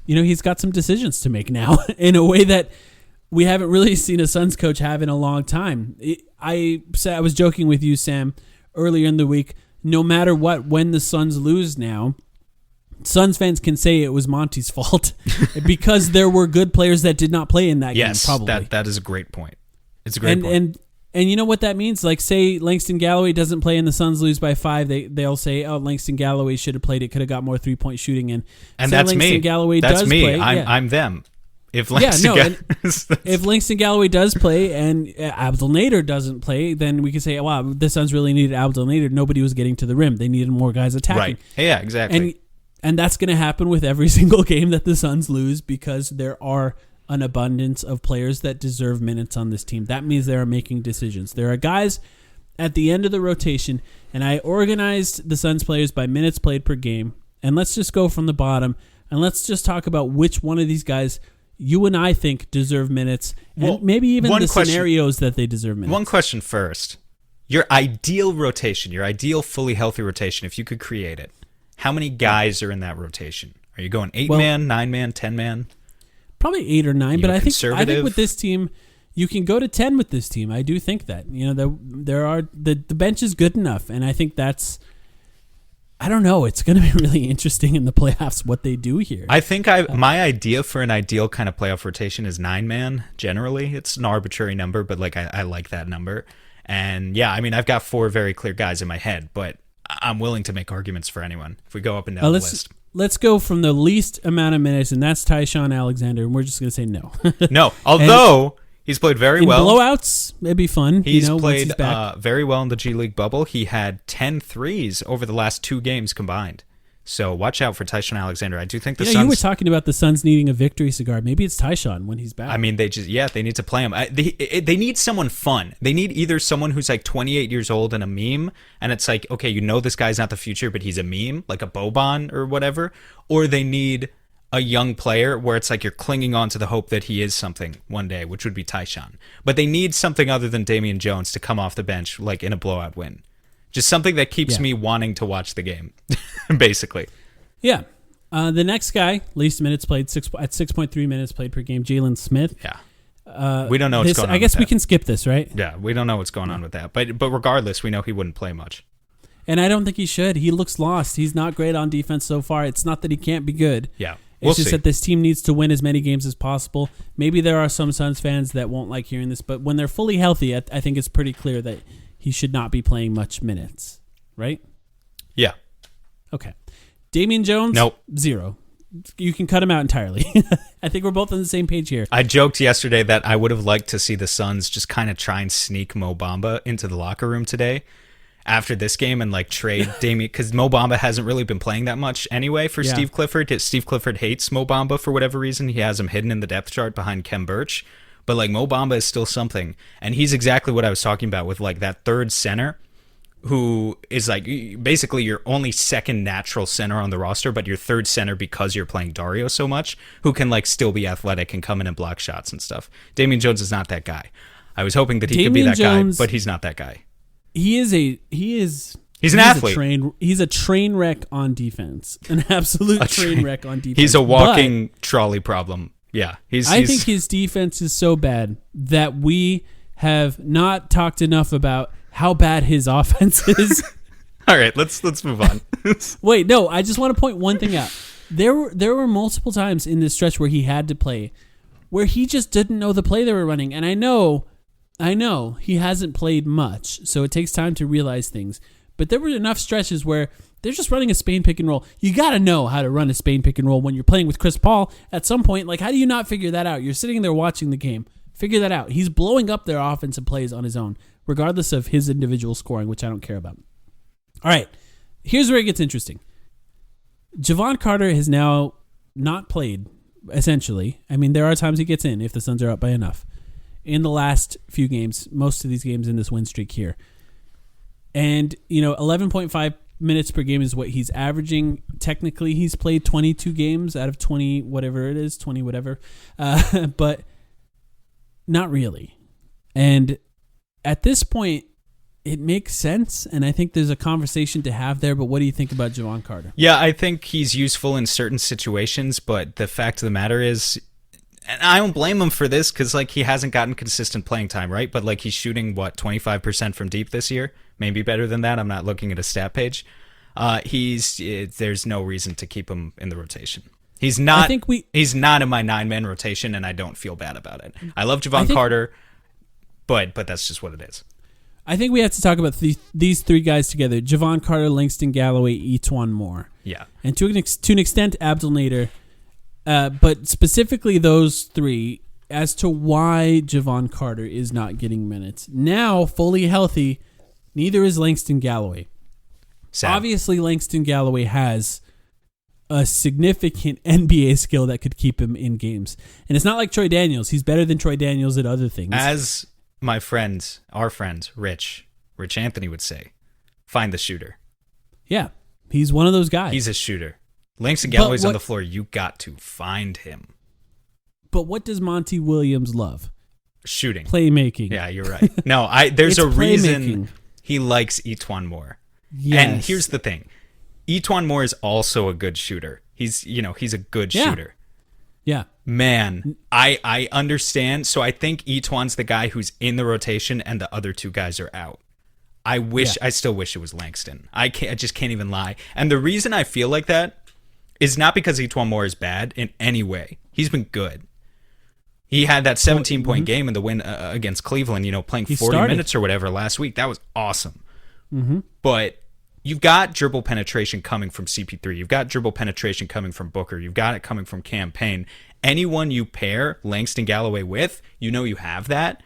he's got some decisions to make now in a way that we haven't really seen a Suns coach have in a long time. I was joking with you, Sam, earlier in the week. No matter what, when the Suns lose now, Suns fans can say it was Monty's fault because there were good players that did not play in that game. Probably. That is a great point. It's a great point. And you know what that means? Like, say Langston Galloway doesn't play and the Suns lose by 5, they'll say, "Oh, Langston Galloway should have played. It could have got more 3-point shooting." And that's Langston me. Galloway that's does me. play. I'm them. If Langston if Langston Galloway does play and Abdel Nader doesn't play, then we can say, "Wow, the Suns really needed Abdel Nader. Nobody was getting to the rim. They needed more guys attacking." Right. Yeah, exactly. And that's going to happen with every single game that the Suns lose because there are an abundance of players that deserve minutes on this team. That means they are making decisions. There are guys at the end of the rotation, and I organized the Suns players by minutes played per game. And let's just go from the bottom, and let's just talk about which one of these guys you and I think deserve minutes, and maybe even the scenarios that they deserve minutes. One question first. Your ideal rotation, your ideal fully healthy rotation, if you could create it, how many guys are in that rotation? Are you going 8-man, 9-man, 10-man? Probably 8 or 9, but I think with this team, you can go to 10 with this team. I do think that. The bench is good enough, and I think that's, I don't know, it's going to be really interesting in the playoffs what they do here. I think my idea for an ideal kind of playoff rotation is 9-man generally. It's an arbitrary number, but I like that number. And yeah, I've got 4 very clear guys in my head, but I'm willing to make arguments for anyone if we go up and down the list. Let's go from the least amount of minutes, and that's Tyshawn Alexander, and we're just going to say no. No, although he's played very well. Blowouts, it'd be fun. He's played very well in the G League bubble. He had 10 threes over the last 2 games combined. So watch out for Tyshawn Alexander. I do think the Suns... You were talking about the Suns needing a victory cigar. Maybe it's Tyshawn when he's back. They need to play him. They need someone fun. They need either someone who's 28 years old and a meme, and it's okay, this guy's not the future, but he's a meme, like a Boban or whatever, or they need a young player where it's you're clinging on to the hope that he is something one day, which would be Tyshawn. But they need something other than Damian Jones to come off the bench in a blowout win. Just something that keeps me wanting to watch the game, basically. Yeah. The next guy, least minutes played, at 6.3 minutes played per game, Jalen Smith. Yeah. We don't know what's going on. I guess we can skip this, right? Yeah, we don't know what's going on with that. But regardless, we know he wouldn't play much. And I don't think he should. He looks lost. He's not great on defense so far. It's not that he can't be good. Yeah. It's just that this team needs to win as many games as possible. Maybe there are some Suns fans that won't like hearing this, but when they're fully healthy, I think it's pretty clear that he should not be playing much minutes, right? Yeah. Okay. Damian Jones? Nope. 0. You can cut him out entirely. I think we're both on the same page here. I joked yesterday that I would have liked to see the Suns just kind of try and sneak Mo Bamba into the locker room today after this game and trade Damian, because Mo Bamba hasn't really been playing that much anyway for Steve Clifford. Steve Clifford hates Mo Bamba for whatever reason. He has him hidden in the depth chart behind Kem Birch. But Mo Bamba is still something. And he's exactly what I was talking about with that third center who is basically your only second natural center on the roster, but your third center because you're playing Dario so much, who can still be athletic and come in and block shots and stuff. Damian Jones is not that guy. I was hoping that he could be that guy, but he's not that guy. He's an athlete. He's a train wreck on defense. An absolute train wreck on defense. He's a walking trolley problem. Yeah. I think his defense is so bad that we have not talked enough about how bad his offense is. All right, let's move on. Wait, no, I just want to point one thing out. There were multiple times in this stretch where he had to play where he just didn't know the play they were running. And I know he hasn't played much, so it takes time to realize things. But there were enough stretches where They're just running a Spain pick and roll. You got to know how to run a Spain pick and roll when you're playing with Chris Paul at some point. Like, how do you not figure that out? You're sitting there watching the game. Figure that out. He's blowing up their offensive plays on his own, regardless of his individual scoring, which I don't care about. All right, here's where it gets interesting. Javon Carter has now not played, essentially. I mean, there are times he gets in if the Suns are up by enough. In the last few games, most of these games in this win streak here. And, 11.5 minutes per game is what he's averaging. Technically, he's played 22 games out of 20 whatever it is, 20 whatever. But not really. And at this point, it makes sense, and I think there's a conversation to have there, but what do you think about Javon Carter? Yeah, I think he's useful in certain situations, but the fact of the matter is, and I don't blame him for this because he hasn't gotten consistent playing time, right? But he's shooting 25% from deep this year, maybe better than that. I'm not looking at a stat page. There's no reason to keep him in the rotation. He's not. He's not in my 9-man rotation, and I don't feel bad about it. I love Javon Carter, but that's just what it is. I think we have to talk about these three guys together: Javon Carter, Langston Galloway, Etuan Moore. Yeah, and to an extent, Abdel Nader. But specifically those three, as to why Javon Carter is not getting minutes. Now, fully healthy, neither is Langston Galloway. Sad. Obviously, Langston Galloway has a significant NBA skill that could keep him in games. And it's not like Troy Daniels. He's better than Troy Daniels at other things. As my friend, our friend, Rich Anthony would say, find the shooter. Yeah, he's one of those guys. He's a shooter. Langston Galloway's on the floor. You got to find him. But what does Monty Williams love? Shooting. Playmaking. Yeah, you're right. No, there's a reason he likes Etuan Moore. Yes. And here's the thing. Etuan Moore is also a good shooter. He's a good shooter. Yeah. Man, I understand. So I think Etuan's the guy who's in the rotation and the other two guys are out. I still wish it was Langston. I just can't even lie. And the reason I feel like that is not because Etuan Moore is bad in any way. He's been good. He had that 17-point game in the win against Cleveland, playing 40 minutes or whatever last week. That was awesome. Mm-hmm. But you've got dribble penetration coming from CP3. You've got dribble penetration coming from Booker. You've got it coming from Cam Payne. Anyone you pair Langston Galloway with, you have that.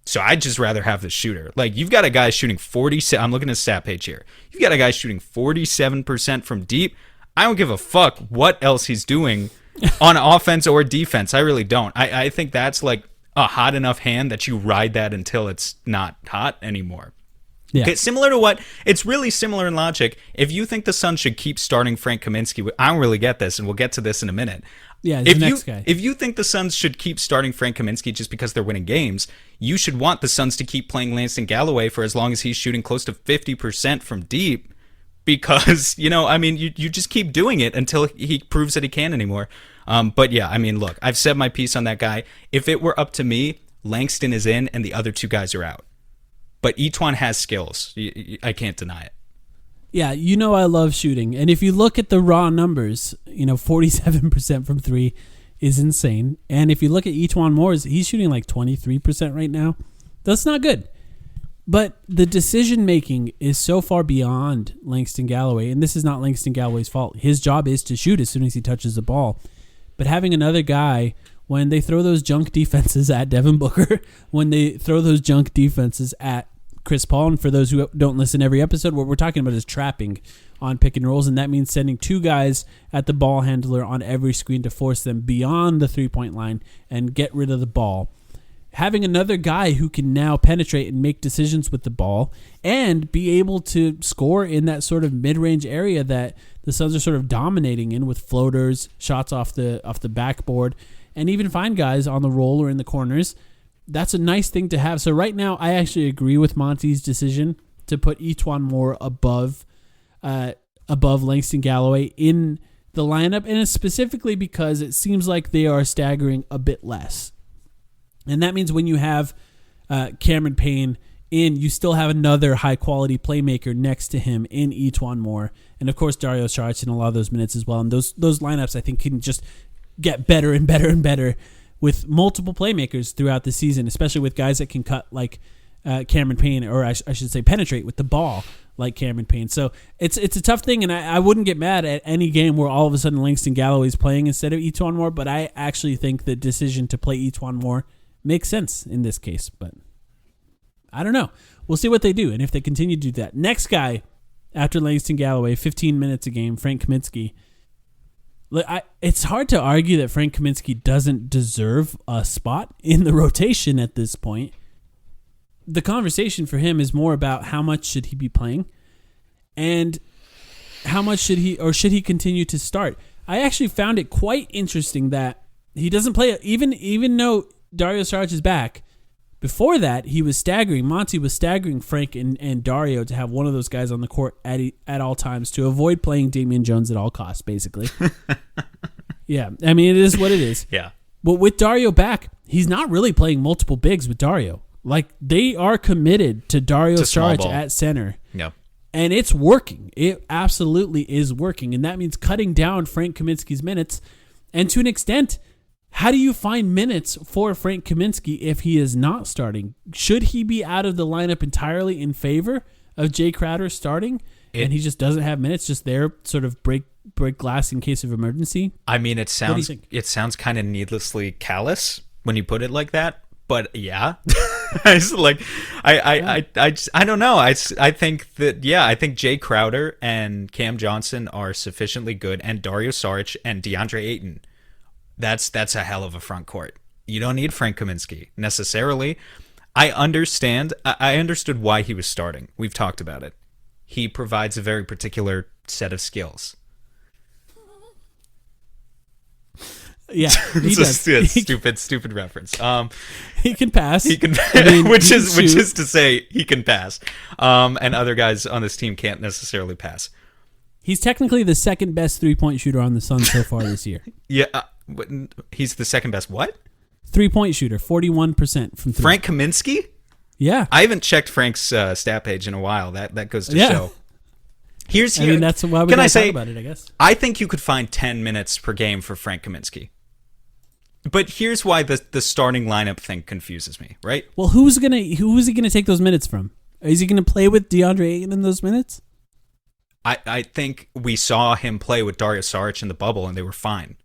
So I'd just rather have the shooter. You've got a guy shooting 40. I'm looking at the stat page here. You've got a guy shooting 47% from deep. I don't give a fuck what else he's doing on offense or defense. I really don't. I think that's a hot enough hand that you ride that until it's not hot anymore. Yeah. It's really similar in logic. If you think the Suns should keep starting Frank Kaminsky, I don't really get this, and we'll get to this in a minute. Yeah, the next guy. If you think the Suns should keep starting Frank Kaminsky just because they're winning games, you should want the Suns to keep playing Langston Galloway for as long as he's shooting close to 50% from deep. Because, you just keep doing it until he proves that he can't anymore. But yeah, look, I've said my piece on that guy. If it were up to me, Langston is in and the other two guys are out. But Etuan has skills. I can't deny it. Yeah, I love shooting. And if you look at the raw numbers, 47% from three is insane. And if you look at Etuan Moore, he's shooting 23% right now. That's not good. But the decision-making is so far beyond Langston Galloway, and this is not Langston Galloway's fault. His job is to shoot as soon as he touches the ball. But having another guy, when they throw those junk defenses at Devin Booker, when they throw those junk defenses at Chris Paul, and for those who don't listen every episode, what we're talking about is trapping on pick and rolls, and that means sending two guys at the ball handler on every screen to force them beyond the three-point line and get rid of the ball. Having another guy who can now penetrate and make decisions with the ball and be able to score in that sort of mid-range area that the Suns are sort of dominating in with floaters, shots off the backboard, and even find guys on the roll or in the corners. That's a nice thing to have. So right now, I actually agree with Monty's decision to put Etuan Moore above Langston Galloway in the lineup, and it's specifically because it seems like they are staggering a bit less. And that means when you have Cameron Payne in, you still have another high-quality playmaker next to him in Etuan Moore. And, of course, Dario Saric in a lot of those minutes as well. And those lineups, I think, can just get better and better and better with multiple playmakers throughout the season, especially with guys that can cut like Cameron Payne, or I should say penetrate with the ball, like Cameron Payne. So it's a tough thing, and I wouldn't get mad at any game where all of a sudden Langston Galloway's playing instead of Etuan Moore, but I actually think the decision to play Etuan Moore makes sense in this case. But I don't know. We'll see what they do, and if they continue to do that. Next guy after Langston Galloway, 15 minutes a game, Frank Kaminsky. It's hard to argue that Frank Kaminsky doesn't deserve a spot in the rotation at this point. The conversation for him is more about how much should he be playing and how much should he continue to start. I actually found it quite interesting that he doesn't play, even though Dario Saric is back. Before that, he was staggering. Monty was staggering Frank and Dario to have one of those guys on the court at all times to avoid playing Damian Jones at all costs, basically. Yeah, I mean, it is what it is. Yeah. But with Dario back, he's not really playing multiple bigs with Dario. Like, they are committed to Dario Saric at center. Yeah. And it's working. It absolutely is working. And that means cutting down Frank Kaminsky's minutes. And to an extent, how do you find minutes for Frank Kaminsky if he is not starting? Should he be out of the lineup entirely in favor of Jay Crowder starting? And he just doesn't have minutes, just there, sort of break glass in case of emergency? I mean, it sounds kind of needlessly callous when you put it like that. But yeah, I don't know. I think that, I think Jay Crowder and Cam Johnson are sufficiently good, and Dario Saric and DeAndre Ayton. That's a hell of a front court. You don't need Frank Kaminsky necessarily. I understood why he was starting. We've talked about it. He provides a very particular set of skills. Yeah, he it's does. a stupid reference. He can pass. He can, which is to say he can pass. And other guys on this team can't necessarily pass. He's technically the second best 3-point shooter on the Suns so far this year. Yeah, he's the second best. What? 3-point shooter, 41% from three. Frank Kaminsky? Yeah, I haven't checked Frank's stat page in a while. That goes to show. That's why we talk about it, I guess. I think you could find 10 minutes per game for Frank Kaminsky. But here's why the starting lineup thing confuses me, right? Well, who's he gonna take those minutes from? Is he gonna play with DeAndre Ayton in those minutes? I think we saw him play with Dario Saric in the bubble, and they were fine.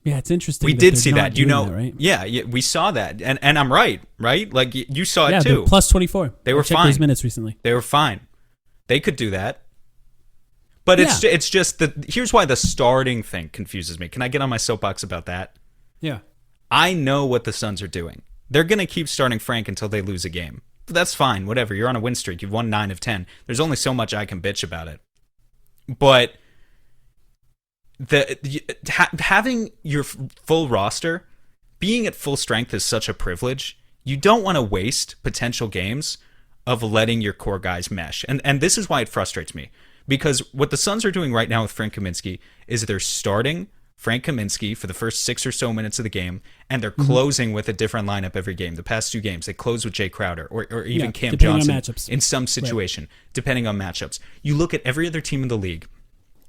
Yeah, it's interesting. We did see that, right? Yeah, we saw that, and I'm right? Like you saw it too. They're plus 24. They were fine. Those minutes recently. They were fine. They could do that. But it's just that here's why the starting thing confuses me. Can I get on my soapbox about that? Yeah. I know what the Suns are doing. They're going to keep starting Frank until they lose a game. That's fine, whatever. You're on a win streak. You've won 9 of 10. There's only so much I can bitch about it. But having your full roster, being at full strength is such a privilege. You don't want to waste potential games of letting your core guys mesh. And this is why it frustrates me. Because what the Suns are doing right now with Frank Kaminsky is they're starting Frank Kaminsky for the first 6 or so minutes of the game, and they're closing with a different lineup every game. The past 2 games, they close with Jay Crowder or even Cam Johnson in some situation, depending on matchups. You look at every other team in the league,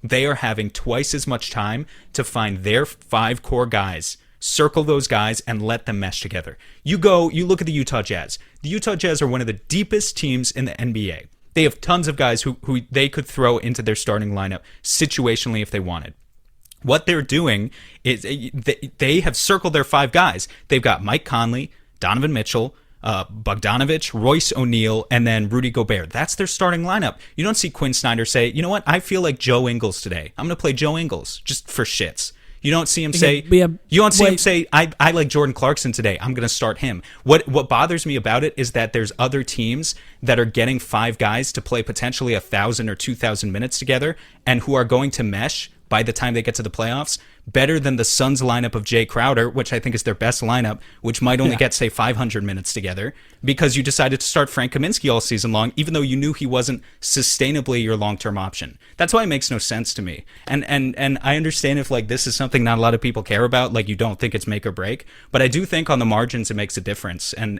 they are having twice as much time to find their 5 core guys, circle those guys, and let them mesh together. You look at the Utah Jazz. The Utah Jazz are one of the deepest teams in the NBA. They have tons of guys who they could throw into their starting lineup situationally if they wanted. What they're doing is they have circled their 5 guys. They've got Mike Conley, Donovan Mitchell, Bogdanovich, Royce O'Neal, and then Rudy Gobert. That's their starting lineup. You don't see Quinn Snyder say, you know what, I feel like Joe Ingles today. I'm going to play Joe Ingles just for shits. You don't see him say, I like Jordan Clarkson today. I'm going to start him. What bothers me about it is that there's other teams that are getting 5 guys to play potentially 1,000 or 2,000 minutes together and who are going to mesh by the time they get to the playoffs, better than the Suns lineup of Jay Crowder, which I think is their best lineup, which might only get, say, 500 minutes together, because you decided to start Frank Kaminsky all season long, even though you knew he wasn't sustainably your long-term option. That's why it makes no sense to me. And I understand if, like, this is something not a lot of people care about, like, you don't think it's make or break, but I do think on the margins it makes a difference, and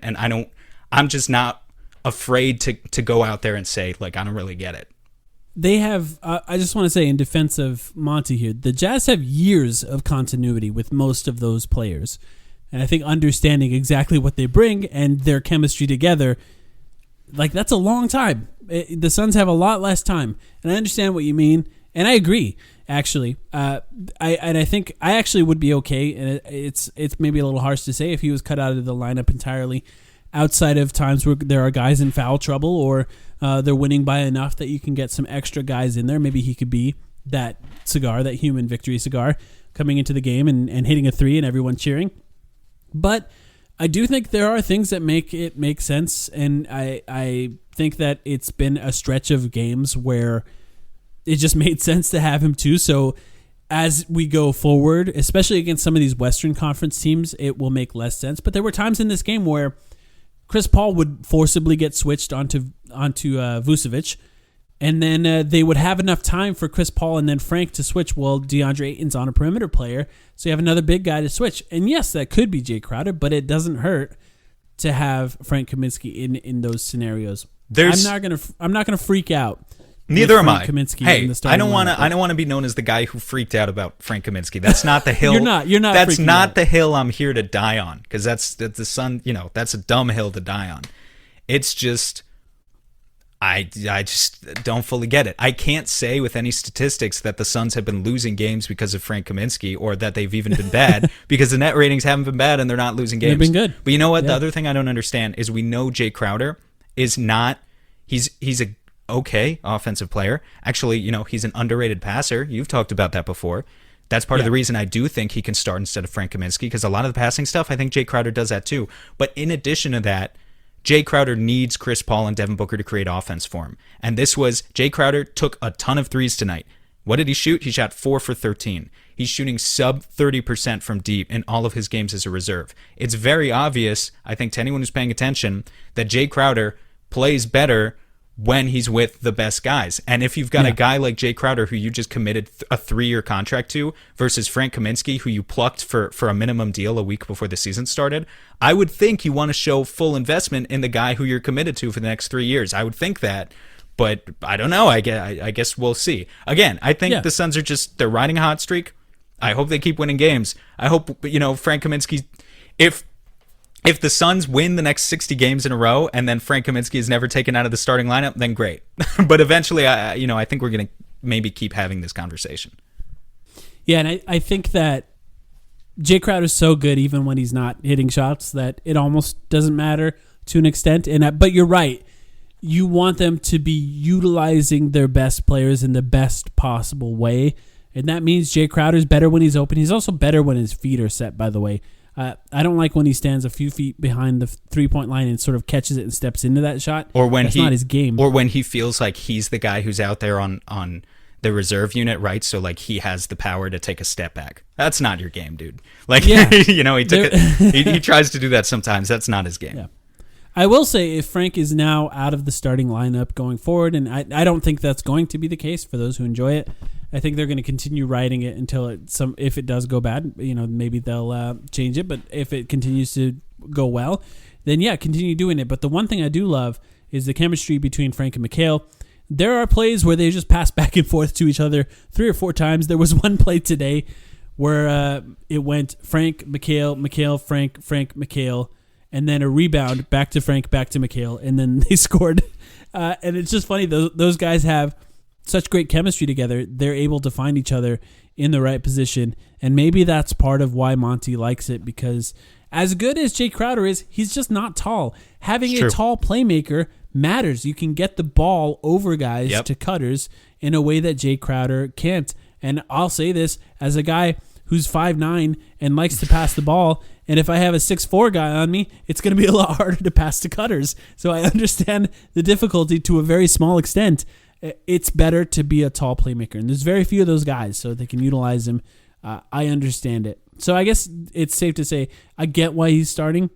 I'm just not afraid to go out there and say, like, I don't really get it. They have, I just want to say in defense of Monty here, the Jazz have years of continuity with most of those players. And I think understanding exactly what they bring and their chemistry together like that's a long time. The Suns have a lot less time, and I understand what you mean, and I agree. Actually, I think I actually would be okay, and it's maybe a little harsh to say if he was cut out of the lineup entirely, outside of times where there are guys in foul trouble or they're winning by enough that you can get some extra guys in there. Maybe he could be that cigar, that human victory cigar, coming into the game and hitting a three and everyone cheering. But I do think there are things that make it make sense, and I think that it's been a stretch of games where it just made sense to have him too. So as we go forward, especially against some of these Western Conference teams, it will make less sense. But there were times in this game where Chris Paul would forcibly get switched onto Vucevic, and then they would have enough time for Chris Paul and then Frank to switch while DeAndre Ayton's on a perimeter player. So you have another big guy to switch. And yes, that could be Jay Crowder, but it doesn't hurt to have Frank Kaminsky in those scenarios. I'm not gonna freak out. Neither am I. Kaminsky hey, I don't want to be known as the guy who freaked out about Frank Kaminsky. That's not the hill. You're not. That's not out. the hill I'm here to die on, because that's the Sun. That's a dumb hill to die on. It's just I just don't fully get it. I can't say with any statistics that the Suns have been losing games because of Frank Kaminsky, or that they've even been bad because the net ratings haven't been bad and they're not losing games. They've been good. But you know what? Yeah. The other thing I don't understand is we know Jay Crowder is not. He's a okay offensive player. Actually, he's an underrated passer. You've talked about that before. That's part of the reason I do think he can start instead of Frank Kaminsky, because a lot of the passing stuff, I think Jay Crowder does that too. But in addition to that, Jay Crowder needs Chris Paul and Devin Booker to create offense for him. And Jay Crowder took a ton of threes tonight. What did he shoot? He shot 4 for 13. He's shooting sub 30% from deep in all of his games as a reserve. It's very obvious, I think, to anyone who's paying attention, that Jay Crowder plays better when he's with the best guys. And if you've got a guy like Jay Crowder who you just committed a 3-year contract to versus Frank Kaminsky who you plucked for a minimum deal a week before the season started, I would think you want to show full investment in the guy who you're committed to for the next 3 years. I would think that, but I don't know. I guess we'll see. Again, I think the Suns are they're riding a hot streak. I hope they keep winning games. I hope, Frank Kaminsky, if the Suns win the next 60 games in a row and then Frank Kaminsky is never taken out of the starting lineup, then great. But eventually, I think we're going to maybe keep having this conversation. Yeah, and I think that Jay Crowder's so good even when he's not hitting shots that it almost doesn't matter to an extent. But you're right. You want them to be utilizing their best players in the best possible way. And that means Jay Crowder's better when he's open. He's also better when his feet are set, by the way. I don't like when he stands a few feet behind the three-point line and sort of catches it and steps into that shot. Or when That's not his game. Or when he feels like he's the guy who's out there on the reserve unit, right? So like he has the power to take a step back. That's not your game, dude. Like he tries to do that sometimes. That's not his game. Yeah. I will say, if Frank is now out of the starting lineup going forward, and I don't think that's going to be the case for those who enjoy it. I think they're going to continue riding it until if it does go bad, maybe they'll change it. But if it continues to go well, then continue doing it. But the one thing I do love is the chemistry between Frank and Mikal. There are plays where they just pass back and forth to each other 3 or 4 times. There was one play today where it went Frank, Mikal, Frank, Mikal, and then a rebound back to Frank, back to Mikal, and then they scored. And it's just funny. Those guys have such great chemistry together. They're able to find each other in the right position, and maybe that's part of why Monty likes it, because as good as Jay Crowder is, he's just not tall. Having a tall playmaker matters. You can get the ball over guys to cutters in a way that Jay Crowder can't. And I'll say this as a guy who's 5'9" and likes to pass the ball, and if I have a 6'4" guy on me, it's going to be a lot harder to pass to cutters. So I understand the difficulty to a very small extent. It's better to be a tall playmaker. And there's very few of those guys, so they can utilize him. I understand it. So I guess it's safe to say I get why he's starting.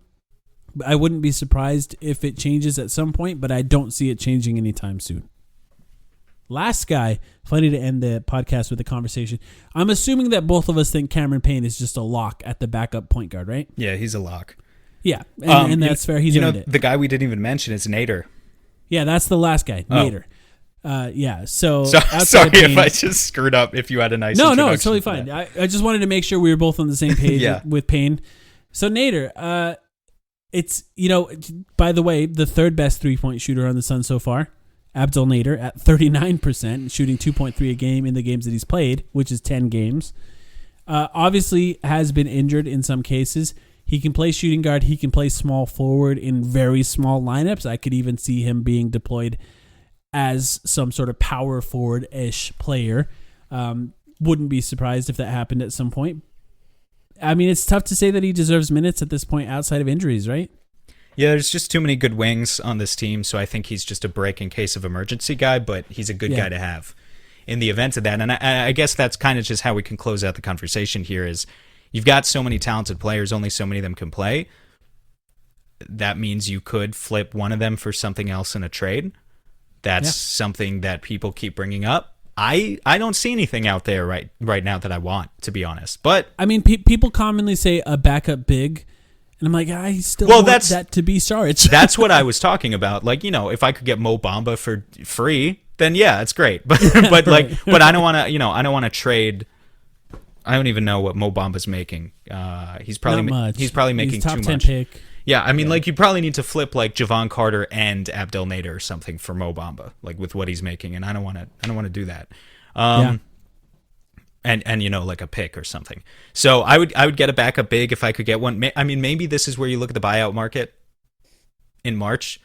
I wouldn't be surprised if it changes at some point, but I don't see it changing anytime soon. Last guy, funny to end the podcast with a conversation. I'm assuming that both of us think Cameron Payne is just a lock at the backup point guard, right? Yeah, he's a lock. Yeah, and that's fair. He's earned it. The guy we didn't even mention is Nader. Yeah, that's the last guy, Nader. So sorry if I just screwed up. If you had a nice no, it's totally fine. I just wanted to make sure we were both on the same page with Payne. So Nader, It's, by the way, the third best 3-point shooter on the Suns so far, Abdel Nader at 39%, shooting 2.3 a game in the games that he's played, which is 10 games. Obviously has been injured in some cases. He can play shooting guard. He can play small forward in very small lineups. I could even see him being deployed as some sort of power forward-ish player. Wouldn't be surprised if that happened at some point. I mean, it's tough to say that he deserves minutes at this point outside of injuries, right? Yeah, there's just too many good wings on this team, so I think he's just a break in case of emergency guy, but he's a good guy to have in the event of that. And I guess that's kind of just how we can close out the conversation here is you've got so many talented players, only so many of them can play. That means you could flip one of them for something else in a trade. That's something that people keep bringing up. I don't see anything out there right now that I want, to be honest. But I mean, people commonly say a backup big, and I'm like, I still want that to be Sarge. That's what I was talking about. Like, if I could get Mo Bamba for free, then yeah, it's great. But but I don't want to. I don't want to trade. I don't even know what Mo Bamba's making. He's probably making top too 10 much. Pick. Yeah, I mean, like you probably need to flip like Javon Carter and Abdel Nader or something for Mo Bamba, like with what he's making, and I don't want to do that. And like a pick or something. So I would get a backup big if I could get one. I mean, maybe this is where you look at the buyout market in March.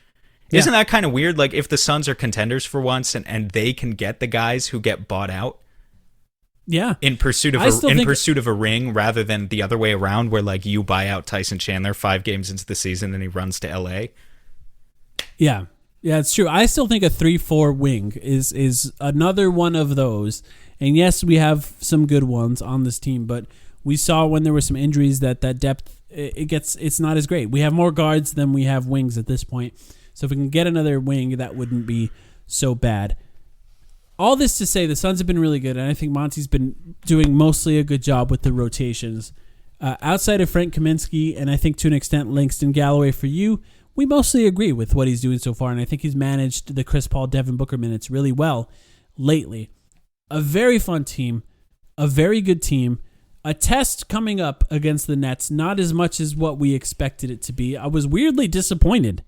Yeah. Isn't that kind of weird? Like if the Suns are contenders for once and they can get the guys who get bought out. Yeah, in pursuit of a ring, rather than the other way around, where like you buy out Tyson Chandler 5 games into the season and he runs to LA. Yeah, it's true. I still think a 3-4 wing is another one of those. And yes, we have some good ones on this team, but we saw when there were some injuries that depth it's not as great. We have more guards than we have wings at this point. So if we can get another wing, that wouldn't be so bad. All this to say, the Suns have been really good, and I think Monty's been doing mostly a good job with the rotations. Outside of Frank Kaminsky, and I think to an extent Langston Galloway for you, we mostly agree with what he's doing so far, and I think he's managed the Chris Paul, Devin Booker minutes really well lately. A very fun team, a very good team, a test coming up against the Nets, not as much as what we expected it to be. I was weirdly disappointed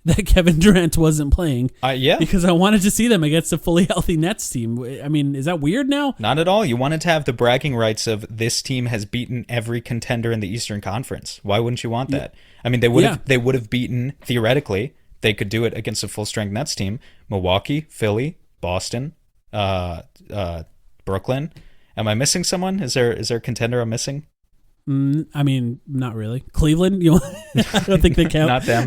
that Kevin Durant wasn't playing. Because I wanted to see them against a fully healthy Nets team. I mean, is that weird now? Not at all. You wanted to have the bragging rights of this team has beaten every contender in the Eastern Conference. Why wouldn't you want that? I mean, they would have beaten, theoretically, they could do it against a full-strength Nets team. Milwaukee, Philly, Boston, Brooklyn. Am I missing someone? Is there a contender I'm missing? I mean, not really. Cleveland, I don't think they count. Not them.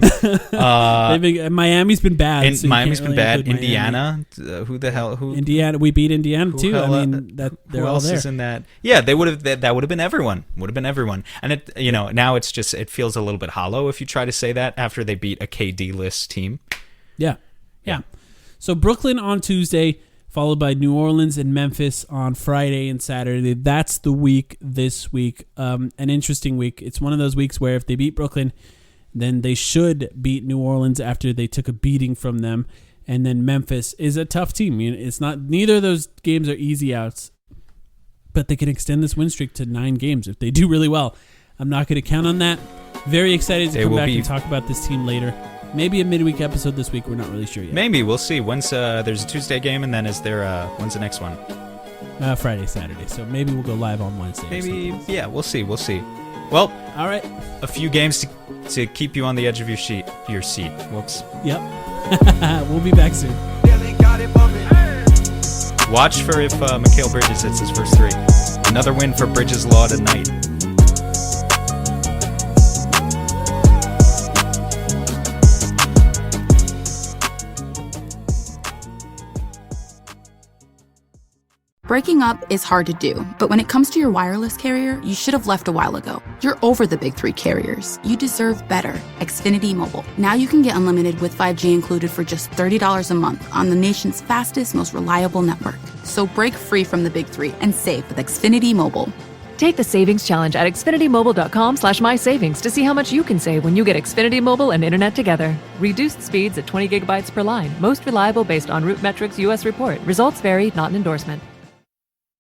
Miami's been bad. Miami's been bad. Indiana, who the hell? Who? Indiana, we beat Indiana too. I mean, they're all there. Is in that? Yeah, they would have. That would have been everyone. Would have been everyone. And it, now it's just it feels a little bit hollow if you try to say that after they beat a KD list team. Yeah. So Brooklyn on Tuesday, followed by New Orleans and Memphis on Friday and Saturday. That's the week this week. An interesting week. It's one of those weeks where if they beat Brooklyn, then they should beat New Orleans after they took a beating from them. And then Memphis is a tough team. It's not, neither of those games are easy outs, but they can extend this win streak to 9 games if they do really well. I'm not going to count on that. Very excited to come back and talk about this team later. Maybe a midweek episode this week. We're not really sure yet. Maybe. We'll see. When's there's a Tuesday game, and then is there when's the next one? Friday, Saturday. So maybe we'll go live on Wednesday. Maybe. Yeah, we'll see. Well, all right. A few games to keep you on the edge of your seat. Whoops. Yep. We'll be back soon. Watch for if Mikal Bridges hits his first 3. Another win for Bridges Law tonight. Breaking up is hard to do, but when it comes to your wireless carrier, you should have left a while ago. You're over the big 3 carriers. You deserve better. Xfinity Mobile. Now you can get unlimited with 5G included for just $30 a month on the nation's fastest, most reliable network. So break free from the big 3 and save with Xfinity Mobile. Take the savings challenge at xfinitymobile.com/mysavings to see how much you can save when you get Xfinity Mobile and Internet together. Reduced speeds at 20 gigabytes per line. Most reliable based on Root Metrics US report. Results vary, not an endorsement.